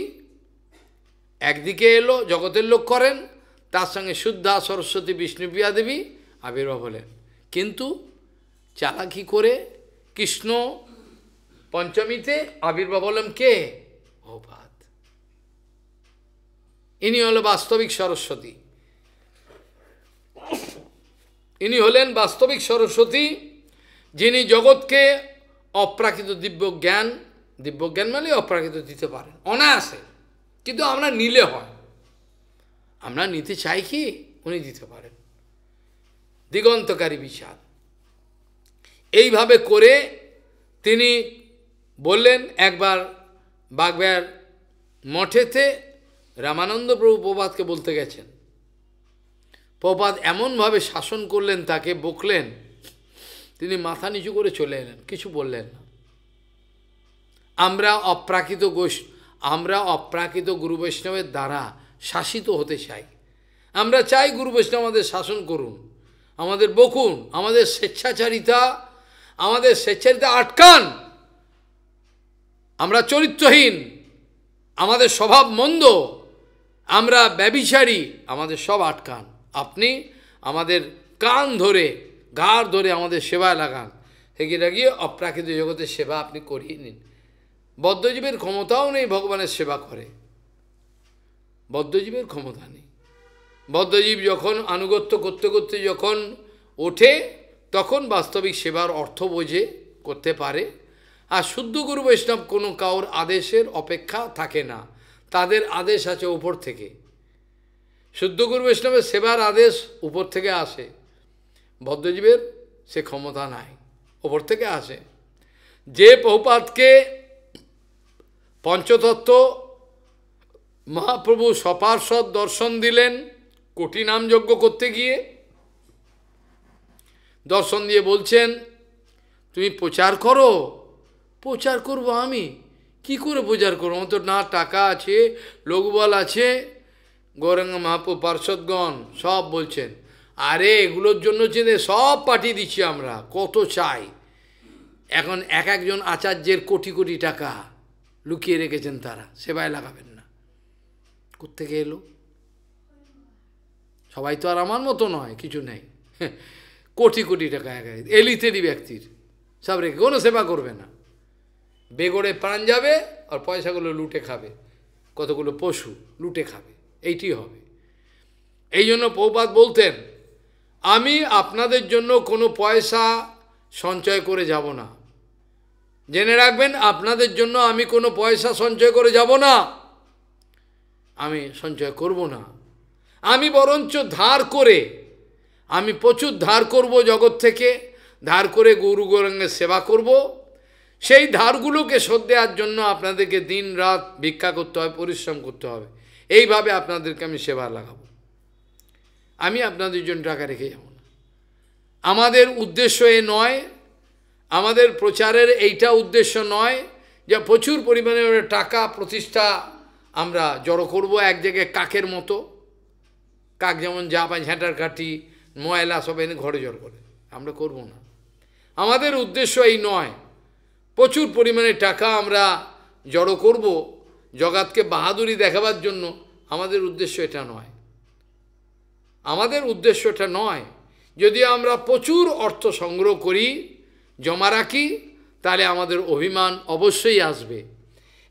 একদিকে এলো, জগতের লোক করেন, তার সঙ্গে শুদ্ধা সরস্বতী বিষ্ণুপ্রিয়া দেবী আবির্ভাব হলেন। কিন্তু চালাকি করে কৃষ্ণ পঞ্চমীতে আবির্ভাব হলেন কে? প্রভুপাদ। ইনি হল বাস্তবিক সরস্বতী, ইনি হলেন বাস্তবিক সরস্বতী, যিনি জগৎকে অপ্রাকৃত দিব্যজ্ঞান, দিব্যজ্ঞান মানে অপ্রাকৃত দিতে পারেন অনায়াসে, কিন্তু আমরা নিলে হয়। আমরা নিতে চাই কি, উনি দিতে পারেন। দিগন্তকারী বিচার। এইভাবে করে তিনি বললেন, একবার বাগবাজার মঠেতে রামানন্দ প্রভু প্রভুপাদকে বলতে গেছেন। প্রভুপাদ এমনভাবে শাসন করলেন, তাকে বকলেন, তিনি মাথা নিচু করে চলে এলেন, কিছু বললেন না। আমরা অপ্রাকৃত গুরু বৈষ্ণবের দ্বারা শাসিত হতে চাই। আমরা চাই গুরু বৈষ্ণব আমাদের শাসন করুন, আমাদের বকুন, আমাদের স্বেচ্ছাচারিতা আটকান। আমরা চরিত্রহীন, আমাদের স্বভাব মন্দ, আমরা ব্যভিচারী, আমাদের সব আটকান। আপনি আমাদের কান ধরে, ঘাড় ধরে আমাদের সেবায় লাগান। সেখানে গিয়ে অপ্রাকৃত জগতের সেবা আপনি করিয়ে নিন। বদ্ধজীবের ক্ষমতাও নেই ভগবানের সেবা করে, বদ্ধজীবের ক্ষমতা নেই। বদ্ধজীব যখন আনুগত্য করতে করতে যখন ওঠে, তখন বাস্তবিক সেবার অর্থ বোঝে, করতে পারে। আর শুদ্ধ গুরু বৈষ্ণব কোনো কাউর আদেশের অপেক্ষা থাকে না, তাদের আদেশ আছে উপর থেকে। শুদ্ধ গুরু বৈষ্ণবের সেবার আদেশ উপর থেকে আসে, বদ্ধজীবের সে ক্ষমতা নাই, উপর থেকে আসে। যে প্রভুপাদকে পঞ্চতত্ত্ব মহাপ্রভু সপার্ষদ দর্শন দিলেন কোটি নাম যজ্ঞ করতে গিয়ে, দর্শন দিয়ে বলছেন, তুমি প্রচার করো। প্রচার করব আমি? কি করে প্রচার করবো? আমার তো না টাকা আছে, লোকবল আছে। গৌরাঙ্গ মহাপ্রভু পার্ষদগণ সব বলছেন, আরে এগুলোর জন্য চেনে সব পাঠিয়ে দিচ্ছি আমরা, কত চাই। এখন এক একজন আচার্যের কোটি কোটি টাকা লুকিয়ে রেখেছেন, তারা সেবায় লাগাবেন না। কোত্থেকে এলো? সবাই তো আর আমার মতো নয়, কিছু নেই। কোটি কোটি টাকা এলিতেরই ব্যক্তির সব রেখে কোনো সেবা করবে না। বেগড়ে প্রাণ যাবে আর পয়সাগুলো লুটে খাবে, কতগুলো পশু লুটে খাবে, এইটি হবে। এই জন্য প্রভুপাদ বলতেন, আমি আপনাদের জন্য কোনো পয়সা সঞ্চয় করে যাব না। জেনে রাখবেন, আপনাদের জন্য আমি কোনো পয়সা সঞ্চয় করে যাব না, আমি সঞ্চয় করব না। আমি বরঞ্চ ধার করে, আমি প্রচুর ধার করব জগৎ থেকে, ধার করে গৌর গৌরাঙ্গের সেবা করব। সেই ধারগুলোকে শোধ দেওয়ার জন্য আপনাদেরকে দিন রাত ভিক্ষা করতে হবে, পরিশ্রম করতে হবে। এইভাবে আপনাদেরকে আমি সেবা লাগাবো, আমি আপনাদের জন্য টাকা রেখে যাব না। আমাদের উদ্দেশ্য এ নয়, আমাদের প্রচারের এইটা উদ্দেশ্য নয় যে প্রচুর পরিমাণে টাকা প্রতিষ্ঠা আমরা জড়ো করব এক জায়গায়, কাকের মতো। কাক যেমন যা পায় ঝ্যাঁটার কাঠি ময়লা সব এনে ঘরে জড়ো করে, আমরা করব না। আমাদের উদ্দেশ্য এই নয় প্রচুর পরিমাণে টাকা আমরা জড়ো করব জগৎকে বাহাদুরি দেখাবার জন্য। আমাদের উদ্দেশ্য এটা নয়, আমাদের উদ্দেশ্য এটা নয়। যদি আমরা প্রচুর অর্থ সংগ্রহ করি, জমা রাখি, তাহলে আমাদের অভিমান অবশ্যই আসবে,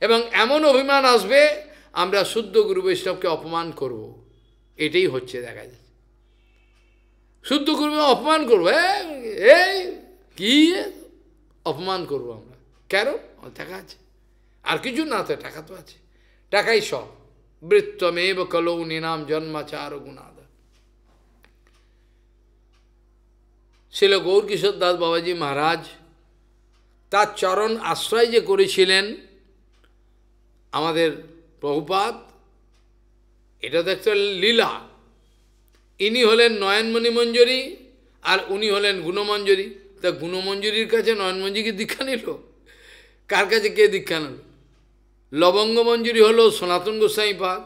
এবং এমন অভিমান আসবে আমরা শুদ্ধ গুরু বৈষ্ণবকে অপমান করব। এটাই হচ্ছে, দেখা যাচ্ছে শুদ্ধ গুরু অপমান করবো, এই কি অপমান করব আমরা, কেন? টাকা আছে, আর কিছু না, তো টাকা তো আছে, টাকাই সব। বৃত্তমেব কলৌ নিনাম জন্মাচার গুণাদা। ছিল গৌরকিশোর দাস বাবাজি মহারাজ, তার চরণ আশ্রয় যে করেছিলেন আমাদের প্রভুপাদ, এটা তো একটা লীলা। ইনি হলেন নয়নমণি মঞ্জুরি আর উনি হলেন গুণমঞ্জুরি। তা গুণমঞ্জুরির কাছে নয়নমঞ্জুরি দীক্ষা নিল, কার কাছে কে দীক্ষা নিল? লবঙ্গ মঞ্জুরি হলো সনাতন গোস্বামী পাদ,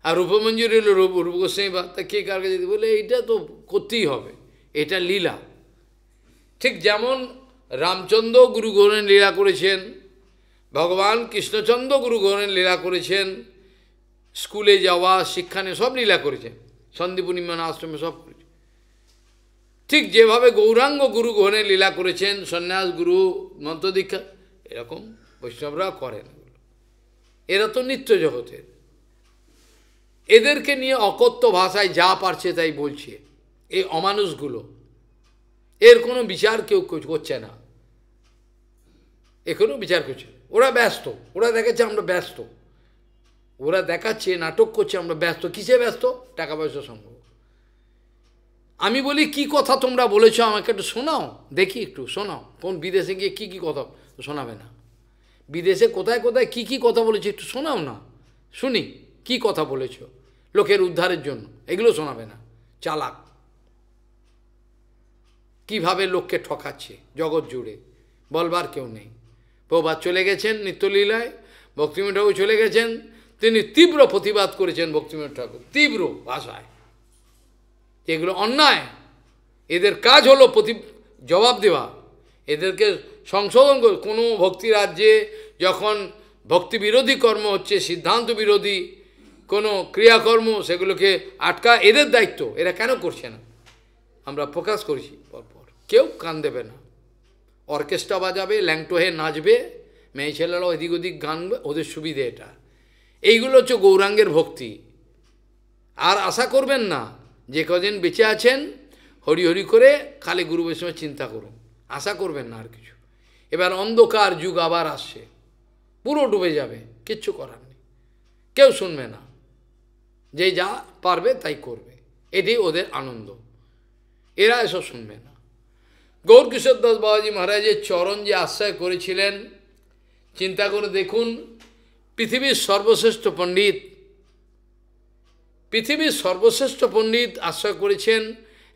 আর রূপমঞ্জুরি হলো রূপ গোস্বামী পাদ। তা কে কার কাছে? বলে এইটা তো করতেই হবে, এটা লীলা। ঠিক যেমন রামচন্দ্র গুরু গৌরেন লীলা করেছেন, ভগবান কৃষ্ণচন্দ্র গুরু গৌরেন লীলা করেছেন, স্কুলে যাওয়া, শিক্ষা নিয়ে সব লীলা করেছেন, সন্দীপনী আশ্রমে সব করেছেন। ঠিক যেভাবে গৌরাঙ্গ গুরু গৌরেন লীলা করেছেন, সন্ন্যাস গুরু মন্ত্র দীক্ষা, এরকম বৈষ্ণবরা করেন। এরা তো নিত্য জগতের, এদেরকে নিয়ে অকথ্য ভাষায় যা পারছে তাই বলছে। এই অমানুষগুলো, এর কোনো বিচার কেউ করছে না, এখনো বিচার করছে। ওরা ব্যস্ত, ওরা দেখেছে আমরা ব্যস্ত, ওরা দেখাচ্ছে, নাটক করছে, আমরা ব্যস্ত। কিসে ব্যস্ত? টাকা পয়সা সংগ্রহ। আমি বলি কি কথা তোমরা বলেছ আমাকে একটু শোনাও, দেখি একটু শোনাও। কোন বিদেশে গিয়ে কি কথা শোনাবে না? বিদেশে কোথায় কোথায় কি কি কথা বলেছে একটু শোনাও না, শুনি কি কথা বলেছ লোকের উদ্ধারের জন্য। এগুলো শোনাবে না, চালাক, কিভাবে লোককে ঠকাচ্ছে জগৎ জুড়ে, বলবার কেউ নেই। প্রভুপাদ চলে গেছেন নিত্যলীলায়, ভক্তিবিনোদ ঠাকুর চলে গেছেন, তিনি তীব্র প্রতিবাদ করেছেন ভক্তিবিনোদ ঠাকুর, তীব্র ভাষায়। এগুলো অন্যায়, এদের কাজ হলো জবাব দেওয়া, এদেরকে সংশোধন করে। কোনো ভক্তি রাজ্যে যখন ভক্তি বিরোধী কর্ম হচ্ছে, সিদ্ধান্ত বিরোধী কোনো ক্রিয়াকর্ম, সেগুলোকে আটকা এদের দায়িত্ব। এরা কেন করছে না আমরা প্রকাশ করেছি পরপর। কেউ কান দেবে না, অর্কেস্ট্রা বাজাবে, ল্যাংটো হয়ে নাচবে, মেয়ে ছেলেরাও এদিক ওদিক গানবে, ওদের সুবিধে এটা। এইগুলো হচ্ছে গৌরাঙ্গের ভক্তি। আর আশা করবেন না যে কদিন বেঁচে আছেন হরি হরি করে খালি গুরু বৈষ্ণবের চিন্তা করুন, আশা করবেন না আর কিছু। এবার অন্ধকার যুগ আবার আসছে, পুরো ডুবে যাবে, কিচ্ছু করার নেই, কেউ শুনবে না, যে যা পারবে তাই করবে, এটাই ওদের আনন্দ, এরা এসব শুনবে না। গৌরকিশোর দাস বাবাজি মহারাজের চরণ যে আশ্রয় করেছিলেন, চিন্তা করে দেখুন, পৃথিবীর সর্বশ্রেষ্ঠ পণ্ডিত, পৃথিবীর সর্বশ্রেষ্ঠ পণ্ডিত আশ্রয় করেছেন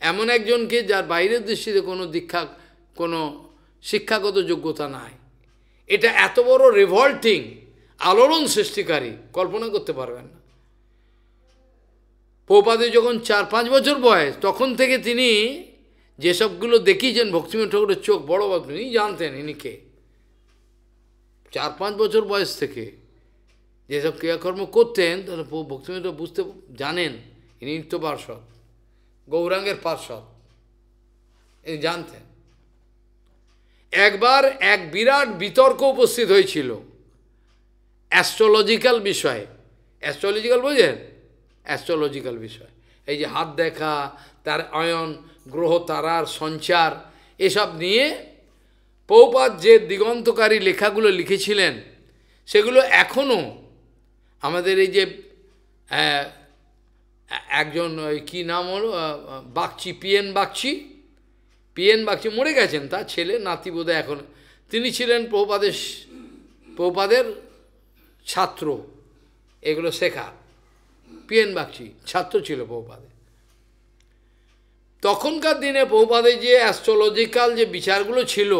এমন একজনকে যার বাইরের দৃষ্টিতে কোনো দীক্ষা, কোনো শিক্ষাগত যোগ্যতা নাই। এটা এত বড় রিভল্টিং, আলোড়ন সৃষ্টিকারী, কল্পনা করতে পারবেন না। প্রভুপাদের যখন 4-5 বছর বয়স, তখন থেকে তিনি যেসবগুলো দেখিয়েছেন, ভক্তিবিনোদ ঠাকুরের চোখ বড় বড়, তিনি জানতেন ইনি কে। 4-5 বছর বয়স থেকে যেসব ক্রিয়াকর্ম করতেন, তাহলে ভক্তিবিনোদ বুঝতে জানেন ইনি নিত্য পার্ষদ, গৌরাঙ্গের পার্ষদ, ইনি জানতেন। একবার এক বিরাট বিতর্ক উপস্থিত হয়েছিল অ্যাস্ট্রোলজিক্যাল বিষয়ে। অ্যাস্ট্রোলজিক্যাল বোঝেন? অ্যাস্ট্রোলজিক্যাল বিষয়, এই যে হাত দেখা, তার অয়ন, গ্রহ তারার সঞ্চার, এসব নিয়ে প্রভুপাদ যে দিগন্তকারী লেখাগুলো লিখেছিলেন, সেগুলো এখনও আমাদের এই যে একজন কি নাম হলো, বাগচি, পিএন বাগচি মরে গেছেন, তার ছেলে নাতি বোধহয় এখন, তিনি ছিলেন প্রভুপাদের ছাত্র, এগুলো শেখা। পিএন বাগচি ছাত্র ছিল প্রভুপাদের। তখনকার দিনে প্রভুপাদের যে অ্যাস্ট্রোলজিক্যাল যে বিচারগুলো ছিল,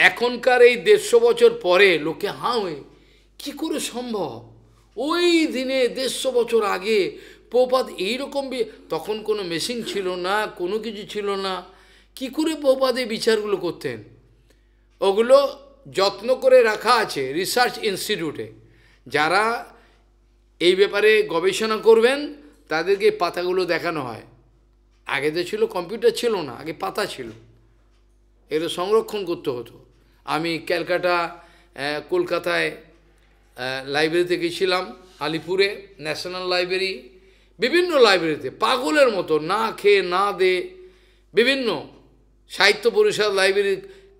এখনকার এই 150 বছর পরে লোকে হাঁ হয়ে, কী করে সম্ভব? ওই দিনে 150 বছর আগে প্রভুপাদ এইরকম, তখন কোনো মেশিন ছিল না, কোনো কিছু ছিল না, কি করে প্রভুপাদ এই বিচারগুলো করতেন? ওগুলো যত্ন করে রাখা আছে রিসার্চ ইনস্টিটিউটে। যারা এই ব্যাপারে গবেষণা করবেন তাদেরকে পাতাগুলো দেখানো হয়। আগে তো ছিল, কম্পিউটার ছিল না, আগে পাতা ছিল, এগুলো সংরক্ষণ করতে হতো। আমি ক্যালকাটা, কলকাতায় লাইব্রেরিতে গেছিলাম, আলিপুরে ন্যাশনাল লাইব্রেরি, বিভিন্ন লাইব্রেরিতে পাগলের মতো না খেয়ে না দে, বিভিন্ন সাহিত্য পরিষদ লাইব্রেরি,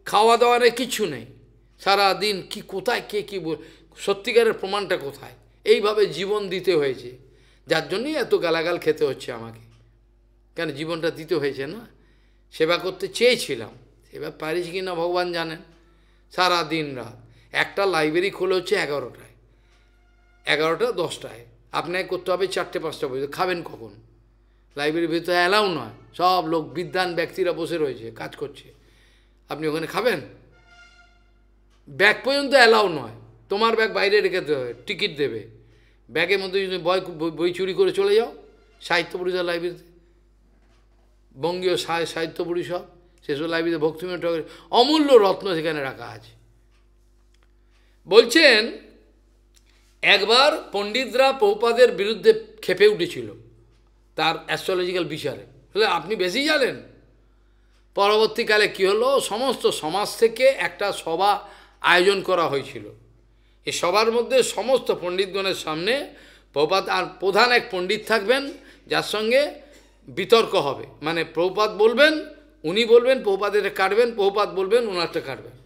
খাওয়া দাওয়া নেই, কিচ্ছু নেই, সারাদিন কি কোথায় কে কী সত্যিকারের প্রমাণটা কোথায়, এইভাবে জীবন দিতে হয়েছে, যার জন্যই এত গালাগাল খেতে হচ্ছে আমাকে। কেন জীবনটা দিতে হয়েছে না, সেবা করতে চেয়েছিলাম, সেবা পারিছি কি না ভগবান জানেন। সারা দিন রাত একটা লাইব্রেরি খোলা হচ্ছে 11টায়, 10টায়, আপনাকে করতে হবে 4-5টা পর্যন্ত। খাবেন কখন? লাইব্রেরির ভিতরে অ্যালাউ নয়, সব লোক বিদ্বান ব্যক্তিরা বসে রয়েছে, কাজ করছে, আপনি ওখানে খাবেন? ব্যাগ পর্যন্ত অ্যালাউ নয়, তোমার ব্যাগ বাইরে রেখে দেবে, টিকিট দেবে, ব্যাগের মধ্যে যদি বই চুরি করে চলে যাও। সাহিত্য পরিষদ লাইব্রেরিতে, বঙ্গীয় সাহিত্য পরিষদ, সেসব লাইব্রেরিতে ভক্তিবিনোদ ঠাকুরের অমূল্য রত্ন সেখানে রাখা আছে। বলছেন একবার পণ্ডিতরা প্রভুপাদের বিরুদ্ধে ক্ষেপে উঠেছিল তার অ্যাস্ট্রোলজিক্যাল বিচারে, বলে আপনি বেশি জানেন। পরবর্তীকালে কী হলো, সমস্ত সমাজ থেকে একটা সভা আয়োজন করা হয়েছিল। এই সবার মধ্যে সমস্ত পণ্ডিতগণের সামনে প্রভুপাদ আর প্রধান এক পণ্ডিত থাকবেন, যার সঙ্গে বিতর্ক হবে, মানে প্রভুপাদ বলবেন, উনি বলবেন, প্রভুপাদের কাটবেন, প্রভুপাদ বলবেন, ওনারটা কাটবেন,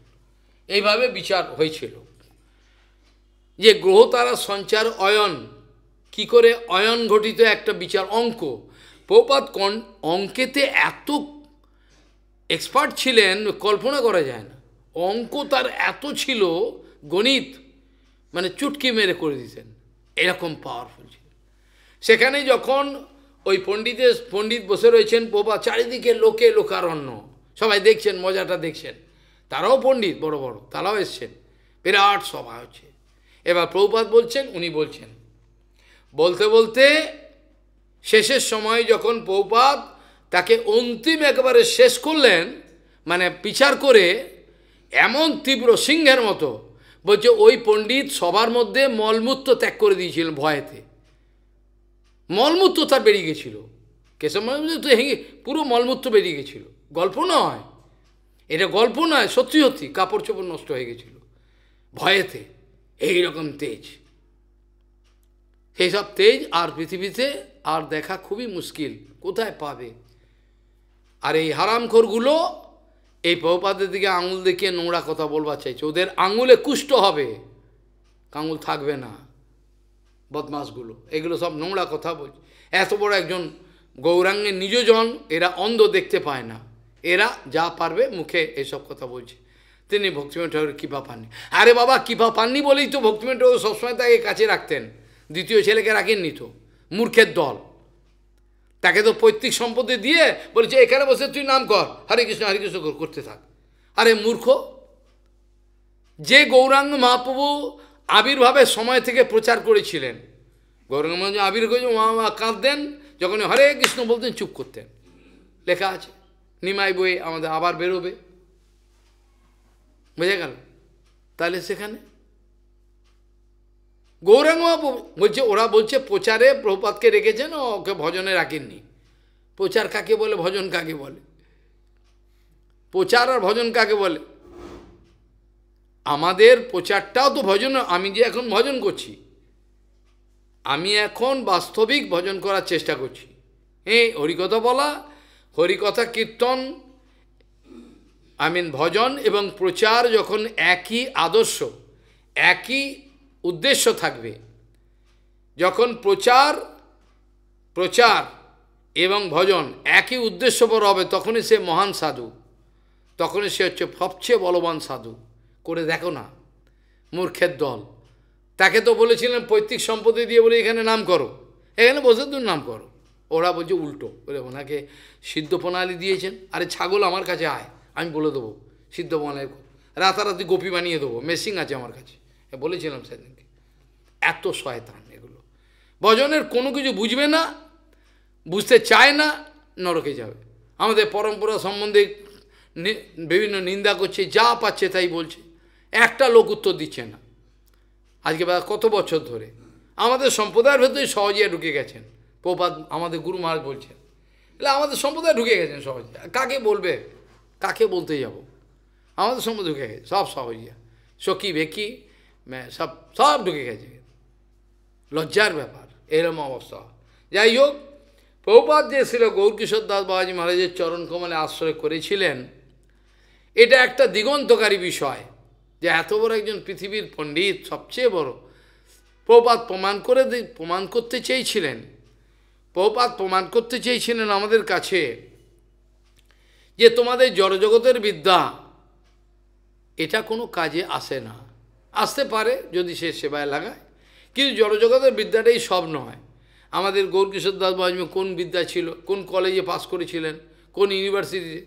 এইভাবে বিচার হয়েছিল। যে গ্রহ তারা সঞ্চার অয়ন, কি করে অয়ন ঘটিত একটা বিচার, অঙ্ক। প্রপাত অঙ্কেতে এত এক্সপার্ট ছিলেন, কল্পনা করা যায় না। অঙ্ক তার এত ছিল, গণিত মানে চুটকি মেরে করে দিতেন, এরকম পাওয়ারফুল ছিল। সেখানে যখন ওই পণ্ডিত বসে রয়েছেন, প্রভা চারিদিকে লোকে লোকারণ্য, সবাই দেখছেন, মজাটা দেখছেন, তারাও পণ্ডিত বড় বড়, তারাও এসছেন, বিরাট সভা হচ্ছে। এবার প্রভুপাদ বলছেন, উনি বলছেন, বলতে বলতে শেষের সময় যখন প্রভুপাদ তাকে অন্তিম একেবারে শেষ করলেন, মানে বিচার করে এমন তীব্র সিংহের মতো, বলছে ওই পণ্ডিত সবার মধ্যে মলমূত্র ত্যাগ করে দিয়েছিলেন ভয়েতে। মলমূত্র তার বেরিয়ে গেছিল, কেশব তো হেঁগে পুরো মলমূত্র বেরিয়ে গেছিল। গল্প নয়, এটা গল্প নয়, সত্যি সত্যি কাপড় চোপড় নষ্ট হয়ে গেছিল ভয়েতে। এইরকম তেজ, সেইসব তেজ আর পৃথিবীতে আর দেখা খুবই মুশকিল, কোথায় পাবে? আর এই হারামখোরগুলো এই প্রভুপাদের দিকে আঙুল দেখিয়ে নোংরা কথা বলবার চাইছে, ওদের আঙুলে কুষ্ঠ হবে, আঙুল থাকবে না। বদমাসগুলো এগুলো সব নোংরা কথা বলছে। এত বড় একজন গৌরাঙ্গের নিজজন, এরা অন্ধ, দেখতে পায় না, এরা যা পারবে মুখে এসব কথা বলছে। তিনি ভক্তিবিনোদ ঠাকুরের কৃপা পাননি। আরে বাবা, কৃপা পাননি বলেই তো ভক্তিবিনোদ ঠাকুর সবসময় তাকে কাছে রাখতেন, দ্বিতীয় ছেলেকে রাখেননি তো, মূর্খের দল। তাকে তো পৈতৃক সম্পত্তি দিয়ে বলেছে এখানে বসে তুই নাম কর, হরে কৃষ্ণ করতে থাক। আরে মূর্খ, যে গৌরাঙ্গ মহাপ্রভু আবির্ভাবের সময় থেকে প্রচার করেছিলেন, গৌরাঙ্গ মহাপ্রভু আবির্ভাব করেছে, মা কাঁদতেন, যখন হরে কৃষ্ণ বলতেন চুপ করতেন, লেখা আছে নিমাই বইয়ে, আমাদের আবার বেরোবে, বুঝে গেল? তাহলে সেখানে গৌরাঙ্গ মহাপ্রভু বলছে, ওরা বলছে প্রচারে প্রভুপাদকে রেখেছেন, ওকে ভজনে রাখেননি। প্রচার কাকে বলে, ভজন কাকে বলে? প্রচার আর ভজন কাকে বলে? আমাদের প্রচারটাও তো ভজন। আমি যে এখন ভজন করছি, আমি এখন বাস্তবিক ভজন করার চেষ্টা করছি। হরিকথা বলা, হরিকথা কীর্তন, ভজন এবং প্রচার যখন একই আদর্শ, একই উদ্দেশ্য থাকবে, যখন প্রচার এবং ভজন একই উদ্দেশ্যপর হবে, তখনই সে মহান সাধু, তখনই সে হচ্ছে সবচেয়ে বলবান সাধু। করে দেখো না মূর্খের দল, তাকে তো বলেছিলেন পৈতৃক সম্পত্তি দিয়ে বলে এখানে নাম করো, এখানে বসে তুমি নাম করো। ওরা বলছে উল্টো, বলে ওনাকে সিদ্ধ প্রণালী দিয়েছেন। আরে ছাগল আমার কাছে আয়, আমি বলে দেবো সিদ্ধ প্রণালী, রাতারাতি গোপী বানিয়ে দেবো, মেশিন আছে আমার কাছে, বলেছিলাম সেদিনকে। এত শয়তান এগুলো, ভজনের কোনো কিছু বুঝবে না, বুঝতে চায় না, নরকে যাবে। আমাদের পরম্পরা সম্বন্ধে বিভিন্ন নিন্দা করছে, যা পাচ্ছে তাই বলছে, একটা লোক উত্তর দিচ্ছে না। আজকে কত বছর ধরে আমাদের সম্প্রদায়ের ভেতরে সহজে ঢুকে গেছেন। প্রপাত আমাদের গুরু মহারাজ বলছেন, এলে আমাদের সম্প্রদায় ঢুকে গেছেন সহজে। কাকে বলবে, কাকে বলতে যাব? আমাদের সম্প্রদায় ঢুকে গেছে সব সহজে, সখী বেকি সব সব ঢুকে গেছে, লজ্জার ব্যাপার এরম অবস্থা। যাই হোক, প্রভুপাদ যে ছিল গৌরকিশোর দাস বাবাজি মহারাজের চরণ কমলে আশ্রয় করেছিলেন, এটা একটা দিগন্তকারী বিষয়, যে এত বড় একজন পৃথিবীর পণ্ডিত, সবচেয়ে বড়, প্রভুপাদ প্রমাণ করতে চেয়েছিলেন। প্রভুপাদ প্রমাণ করতে চেয়েছিলেন আমাদের কাছে যে তোমাদের জড়জগতের বিদ্যা এটা কোনো কাজে আসে না, আসতে পারে যদি সে সেবায় লাগায়, কিন্তু জড়জগতের বিদ্যাটাই সব নয়। আমাদের গৌরকিশোর দাস বাবাজি কোন বিদ্যা ছিল, কোন কলেজে পাস করেছিলেন, কোন ইউনিভার্সিটিতে?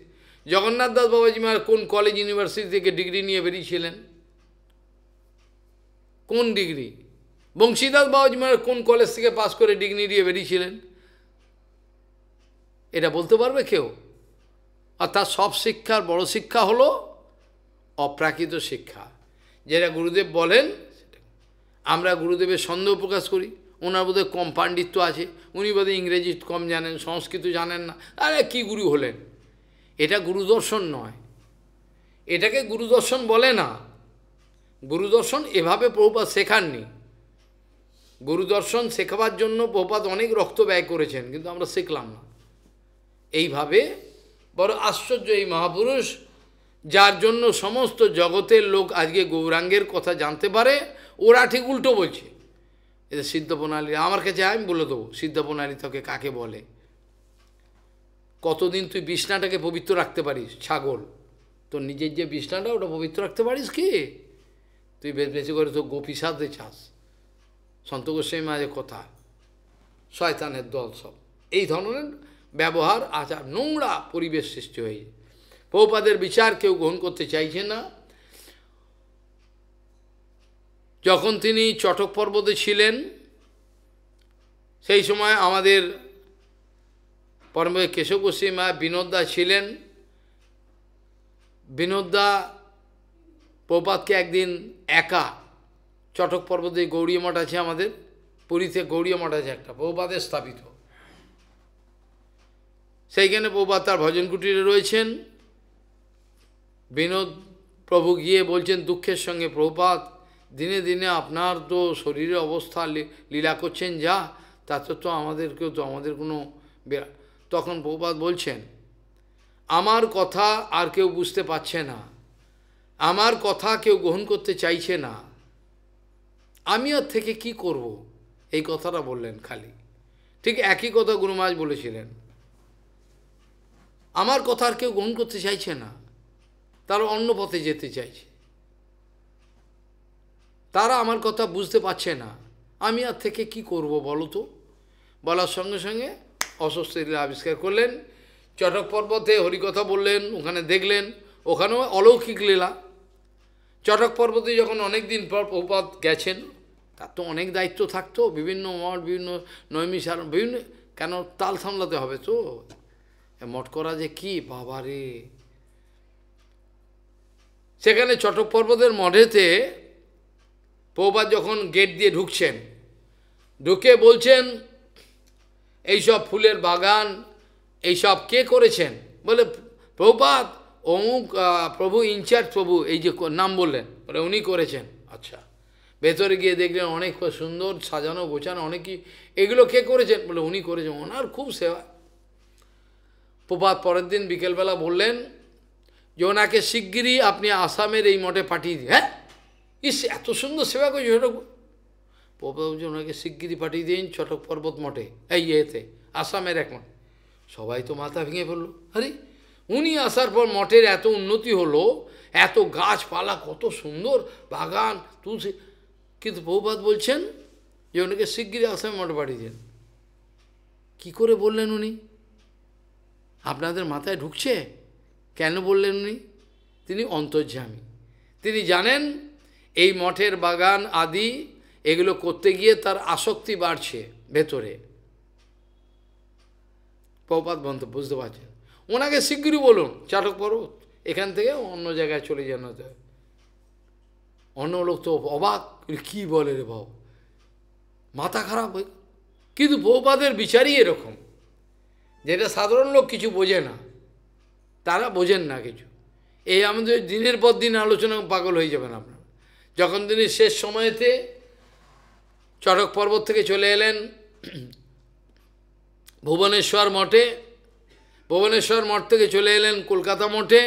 জগন্নাথ দাস বাবাজি মহারাজ কোন কলেজ ইউনিভার্সিটি থেকে ডিগ্রি নিয়ে বেরিয়েছিলেন? কোন ডিগ্রি? বংশীদাস বাবাজি মহারাজ কোন কলেজ থেকে পাস করে ডিগ্রি নিয়ে বেরিয়েছিলেন? এটা বলতে পারবে কেউ? অর্থাৎ সব শিক্ষার বড় শিক্ষা হলো অপ্রাকৃত শিক্ষা, যেটা গুরুদেব বলেন। আমরা গুরুদেবের সন্দেহ প্রকাশ করি, ওনার বোধহয় কম পাণ্ডিত্য আছে, উনি বোধহয় ইংরেজি কম জানেন, সংস্কৃত জানেন না, আরে কি গুরু হলেন? এটা গুরুদর্শন নয়, এটাকে গুরুদর্শন বলে না। গুরুদর্শন এভাবে প্রভুপাদ শেখাননি। গুরুদর্শন শেখাবার জন্য প্রভুপাদ অনেক রক্ত ব্যয় করেছেন, কিন্তু আমরা শিখলাম না এইভাবে। বড় আশ্চর্য এই মহাপুরুষ, যার জন্য সমস্ত জগতের লোক আজকে গৌরাঙ্গের কথা জানতে পারে, ওরা ঠিক উল্টো বলছে। এটা সিদ্ধ প্রণালী, আমার কাছে আমি বলে দেবো সিদ্ধ প্রণালী তোকে কাকে বলে। কতদিন তুই বিছনাটাকে পবিত্র রাখতে পারিস? ছাগল, তোর নিজের যে বিছনাটা ওটা পবিত্র রাখতে পারিস কি? তুই বেশি করে তো গোপী সাধতে চাস। সন্ত গোস্বামী মাঝে কথা, শয়তানের দল সব এই ধরনের ব্যবহার আচার, নোংরা পরিবেশ সৃষ্টি হয়ে। প্রভুপাদের বিচার কেউ গ্রহণ করতে চাইছে না। যখন তিনি চটক পর্বতে ছিলেন সেই সময় আমাদের পরম কেশব গোস্বামী মা বিনোদদা ছিলেন। বিনোদদা প্রভুপাদকে একদিন একা, চটক পর্বতে গৌড়ীয় মঠ আছে আমাদের পুরীতে, গৌড়ীয় মঠ আছে একটা প্রভুপাদের স্থাপিত, সেইখানে প্রভুপাদ তার ভজন কুটিরে রয়েছেন। বিনোদ প্রভু গিয়ে বলছেন দুঃখের সঙ্গে, প্রভুপাদ দিনে দিনে আপনার তো শরীরের অবস্থা লীলা করছেন যা, তাতে তো আমাদেরকেও তো আমাদের কোনো। তখন প্রভুপাদ বলছেন, আমার কথা আর কেউ বুঝতে পারছে না, আমার কথা কেউ গ্রহণ করতে চাইছে না, আমি আর থেকে কি করব, এই কথাটা বললেন খালি। ঠিক একই কথা গুরু মহারাজ বলেছিলেন, আমার কথা আর কেউ গ্রহণ করতে চাইছে না, তারা অন্য পথে যেতে চাইছে, তারা আমার কথা বুঝতে পারছে না, আমি আর থেকে কি করব বলো তো। বলার সঙ্গে সঙ্গে অস্বস্তি লীলা আবিষ্কার করলেন। চটক পর্বতে হরিকথা বললেন, ওখানে দেখলেন ওখানেও অলৌকিক লীলা। চটক পর্বতে যখন অনেক দিন পর প্রভুপাদ গেছেন, তার তো অনেক দায়িত্ব থাকতো, বিভিন্ন মঠ, বিভিন্ন নৈমিষারণ, বিভিন্ন, কেন তাল সামলাতে হবে তো, মঠ করা যে কি বাবা রে। সেখানে চটক পর্বতের মঠেতে প্রভুপাদ যখন গেট দিয়ে ঢুকছেন, ঢুকে বলছেন এইসব ফুলের বাগান এইসব কে করেছেন? বলে প্রভুপাদ অমুক প্রভু ইনচার্জ প্রভু, এই যে নাম বললেন, বলে উনি করেছেন। আচ্ছা, ভেতরে গিয়ে দেখলেন অনেক সুন্দর সাজানো গোছানো অনেকই, এগুলো কে করেছেন? বলে উনি করেছেন, ওনার খুব সেবা। প্রভুপাদ পরের দিন বিকেলবেলা বললেন যে ওনাকে শিগগিরই আপনি আসামের এই মঠে পাঠিয়ে দিন। হ্যাঁ, ইস এত সুন্দর সেবা করছে ছোট। প্রভুপাদ বলছে ওনাকে শিগগিরই পাঠিয়ে দিন চটক পর্বত মঠে, এই এতে আসামের এক মঠ। সবাই তো মাথা ভেঙে পড়লো, আরে উনি আসার পর মঠের এত উন্নতি হলো, এত গাছপালা কত সুন্দর বাগান তুলসী, কিন্তু প্রভুপাদ বলছেন যে ওনাকে শিগগিরই আসামে মঠে পাঠিয়ে দিন। কী করে বললেন উনি? আপনাদের মাথায় ঢুকছে? কেন বললেন উনি? তিনি অন্তর্যামী, তিনি জানেন এই মঠের বাগান আদি এগুলো করতে গিয়ে তার আসক্তি বাড়ছে ভেতরে। প্রভুপাদ মন্তব্য বুঝতে পারছেন, ওনাকে শিগগিরই বলুন চটক পর্বত এখান থেকে অন্য জায়গায় চলে যানো যায়। অন্য লোক তো অবাক, কী বলে রে বাবু, মাথা খারাপ হয়ে। কিন্তু প্রভুপাদের বিচারই এরকম, যেটা সাধারণ লোক কিছু বোঝে না, তারা বোঝেন না কিছু। এই আমাদের দিনের পর দিন আলোচনা পাগল হয়ে যাবেন আপনারা। যখন তিনি শেষ সময়েতে চটক পর্বত থেকে চলে এলেন ভুবনেশ্বর মঠে, ভুবনেশ্বর মঠ থেকে চলে এলেন কলকাতা মঠে,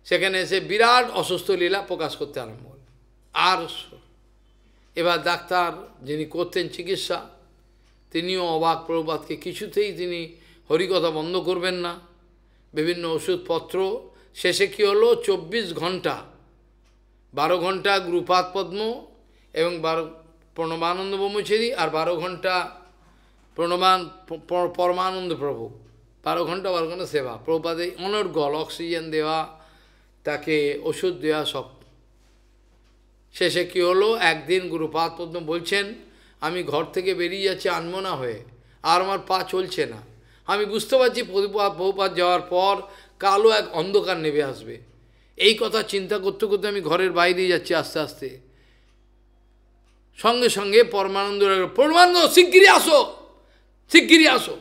সেখানে এসে বিরাট অসুস্থ লীলা প্রকাশ করতে আরম্ভ করলেন। আর এবার ডাক্তার যিনি করতেন চিকিৎসা, তিনিও অবাক, প্রভুপাদকে কিছুতেই তিনি হরিকথা বন্ধ করবেন না, বিভিন্ন ওষুধপত্র। শেষে কী হলো, 24 ঘন্টা, 12 ঘন্টা গুরুপাদ পদ্ম এবং 12 প্রণবানন্দ ব্রহ্মচারী, আর 12 ঘন্টা পরমানন্দ প্রভু, 12 ঘন্টা 12 ঘন্টা সেবা। প্রভুপাদে অনর্গল অক্সিজেন দেওয়া, তাকে ওষুধ দেওয়া সব। শেষে কী হলো, একদিন গুরুপাদ পদ্ম বলছেন আমি ঘর থেকে বেরিয়ে যাচ্ছি আনমনা হয়ে, আর আমার পা চলছে না। আমি বুঝতে পারছি প্রভুপাদ যাওয়ার পর কালো এক অন্ধকার নেমে আসবে। এই কথা চিন্তা করতে করতে আমি ঘরের বাইরে যাচ্ছি আস্তে আস্তে। সঙ্গে সঙ্গে পরমানন্দ শিগগিরই আসো, শিগগিরই আসো।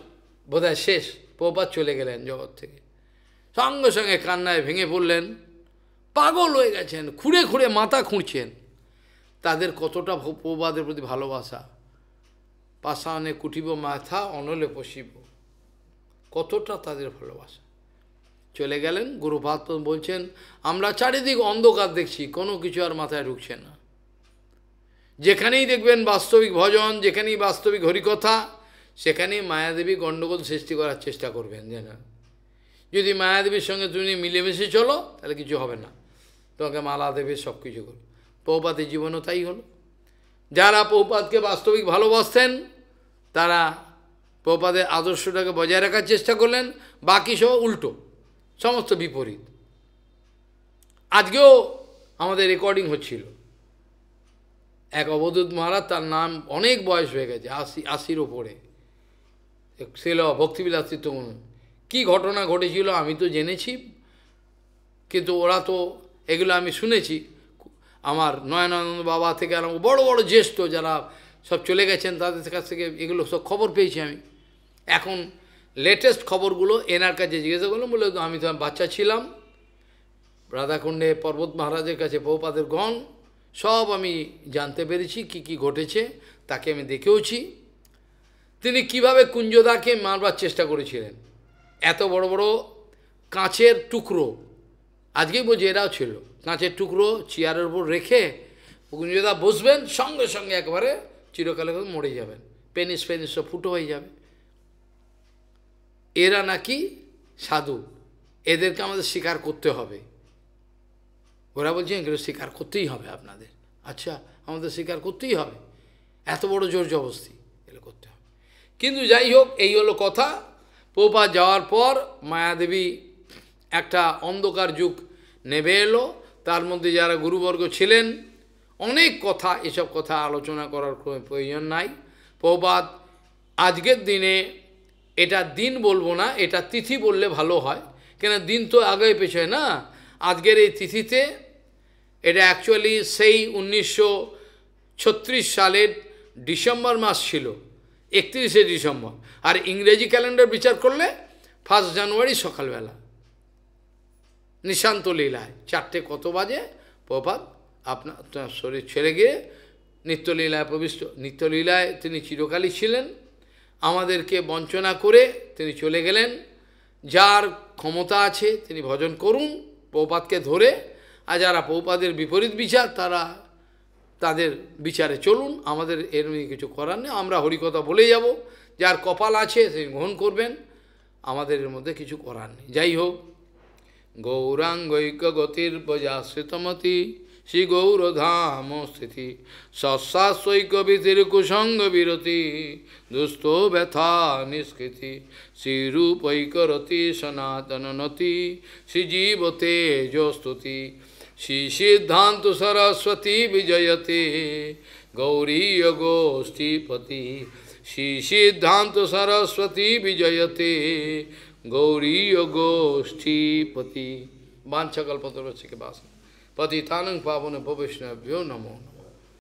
বোধহয় শেষ, প্রভুপাদ চলে গেলেন জগৎ থেকে। সঙ্গে সঙ্গে কান্নায় ভেঙে পড়লেন, পাগল হয়ে গেছেন, খুঁড়ে খুঁড়ে মাথা খুঁড়ছেন। তাদের কতটা প্রভুপাদের প্রতি ভালোবাসা, পাষাণে কুটিব মাথা অনলে পশিব, কতটা তাদের ভালোবাসা। চলে গেলেন। গুরুপাদ বলছেন আমরা চারিদিক অন্ধকার দেখছি, কোনো কিছু আর মাথায় ঢুকছে না। যেখানেই দেখবেন বাস্তবিক ভজন, যেখানেই বাস্তবিক হরিকথা, সেখানেই মায়াদেবী গণ্ডগোল সৃষ্টি করার চেষ্টা করবেন। যেন যদি মায়াদেবীর সঙ্গে তুমি মিলেমিশে চলো, তাহলে কিছু হবে না, তোমাকে মালা দেবে, সব কিছু করো। প্রভুপাদের জীবনও তাই হলো। যারা প্রভুপাদকে বাস্তবিক ভালোবাসতেন, তারা প্রভুপাদের আদর্শটাকে বজায় রাখার চেষ্টা করলেন, বাকি সব উল্টো, সমস্ত বিপরীত। আজকেও আমাদের রেকর্ডিং হচ্ছিল, এক অবধূত মহারাজ, তার নাম, অনেক বয়স হয়ে গেছে, 80-80-র ওপরে, ছিল ভক্তিবিলাস চিত্তমন। কী ঘটনা ঘটেছিল আমি তো জেনেছি, কিন্তু ওরা তো এগুলো আমি শুনেছি। আমার নয়নানন্দ বাবা থেকে আরম্ভ বড় বড় জ্যেষ্ঠ যারা সব চলে গেছেন, তাদের কাছ থেকে এগুলো সব খবর পেয়েছি আমি। এখন লেটেস্ট খবরগুলো এনার কাছে জিজ্ঞাসা করলাম, বলে আমি তো বাচ্চা ছিলাম, রাধাকুণ্ডে পর্বত মহারাজের কাছে প্রভুপাদের গণ, সব আমি জানতে পেরেছি কি কি ঘটেছে, তাকে আমি দেখেওছি। তিনি কিভাবে কুঞ্জদাকে মারবার চেষ্টা করেছিলেন, এত বড় বড় কাঁচের টুকরো, আজকেই বলছি এরাও ছিল, কাঁচের টুকরো চেয়ারের উপর রেখে কুঞ্জদা বসবেন, সঙ্গে সঙ্গে একবারে চিরকালে মরে যাবেন, পেনিস ফেনিস সব ফুটো হয়ে যাবে। এরা নাকি সাধু, এদেরকে আমাদের স্বীকার করতে হবে। ওরা বলছেন এগুলো স্বীকার করতেই হবে আপনাদের। আচ্ছা, আমাদের স্বীকার করতেই হবে, এত বড় জোর জবস্তি, এগুলো করতে হবে। কিন্তু যাই হোক, এই হলো কথা। প্রভুপাদ যাওয়ার পর মায়াদেবী একটা অন্ধকার যুগ নেমে এলো, তার মধ্যে যারা গুরুবর্গ ছিলেন, অনেক কথা, এসব কথা আলোচনা করার কোনো প্রয়োজন নাই। প্রভুপাদ আজকের দিনে, এটা দিন বলবো না, এটা তিথি বললে ভালো হয়, কেন দিন তো আগে পেছয় না। আজকের এই তিথিতে, এটা অ্যাকচুয়ালি সেই 1936 সালের ডিসেম্বর মাস ছিল, 31শে ডিসেম্বর, আর ইংরেজি ক্যালেন্ডার বিচার করলে 1 জানুয়ারি সকালবেলা নিশান্ত লীলায় 4টে কত বাজে প্রভাত আপনার শরীর ছেড়ে গিয়ে নিত্যলীলায় প্রবিষ্ট। নিত্যলীলায় তিনি চিরকালই ছিলেন, আমাদেরকে বঞ্চনা করে তিনি চলে গেলেন। যার ক্ষমতা আছে তিনি ভজন করুন প্রভুপাদকে ধরে, আর যারা প্রভুপাদের বিপরীত বিচার, তারা তাদের বিচারে চলুন, আমাদের এর কিছু করার নেই। আমরা হরিকথা বলে যাব, যার কপাল আছে তিনি গ্রহণ করবেন, আমাদের এর মধ্যে কিছু করার নেই। যাই হোক, গৌরাঙ্গৈক গতির বজাশ্রিতমতি শ্রী গৌরধাম স্থিতি সৎসাস্বৈক বিধির কুসঙ্গ বিরতি দুস্থ ব্যথা নিষ্কৃতি শ্রীরূপৈকরতি সনাতন নতি শ্রীজীব তেজস্তুতি শ্রী সিদ্ধান্ত সরস্বতী বিজয়তে গৌরীয় গোষ্ঠীপতি শ্রী সিদ্ধান্ত সরস্বতী বিজয়তে गौरीय गोष्ठीपति वांछकल्पतरुश्च के पास पतितानं पावन वैष्णवभ्यो नमो नमः।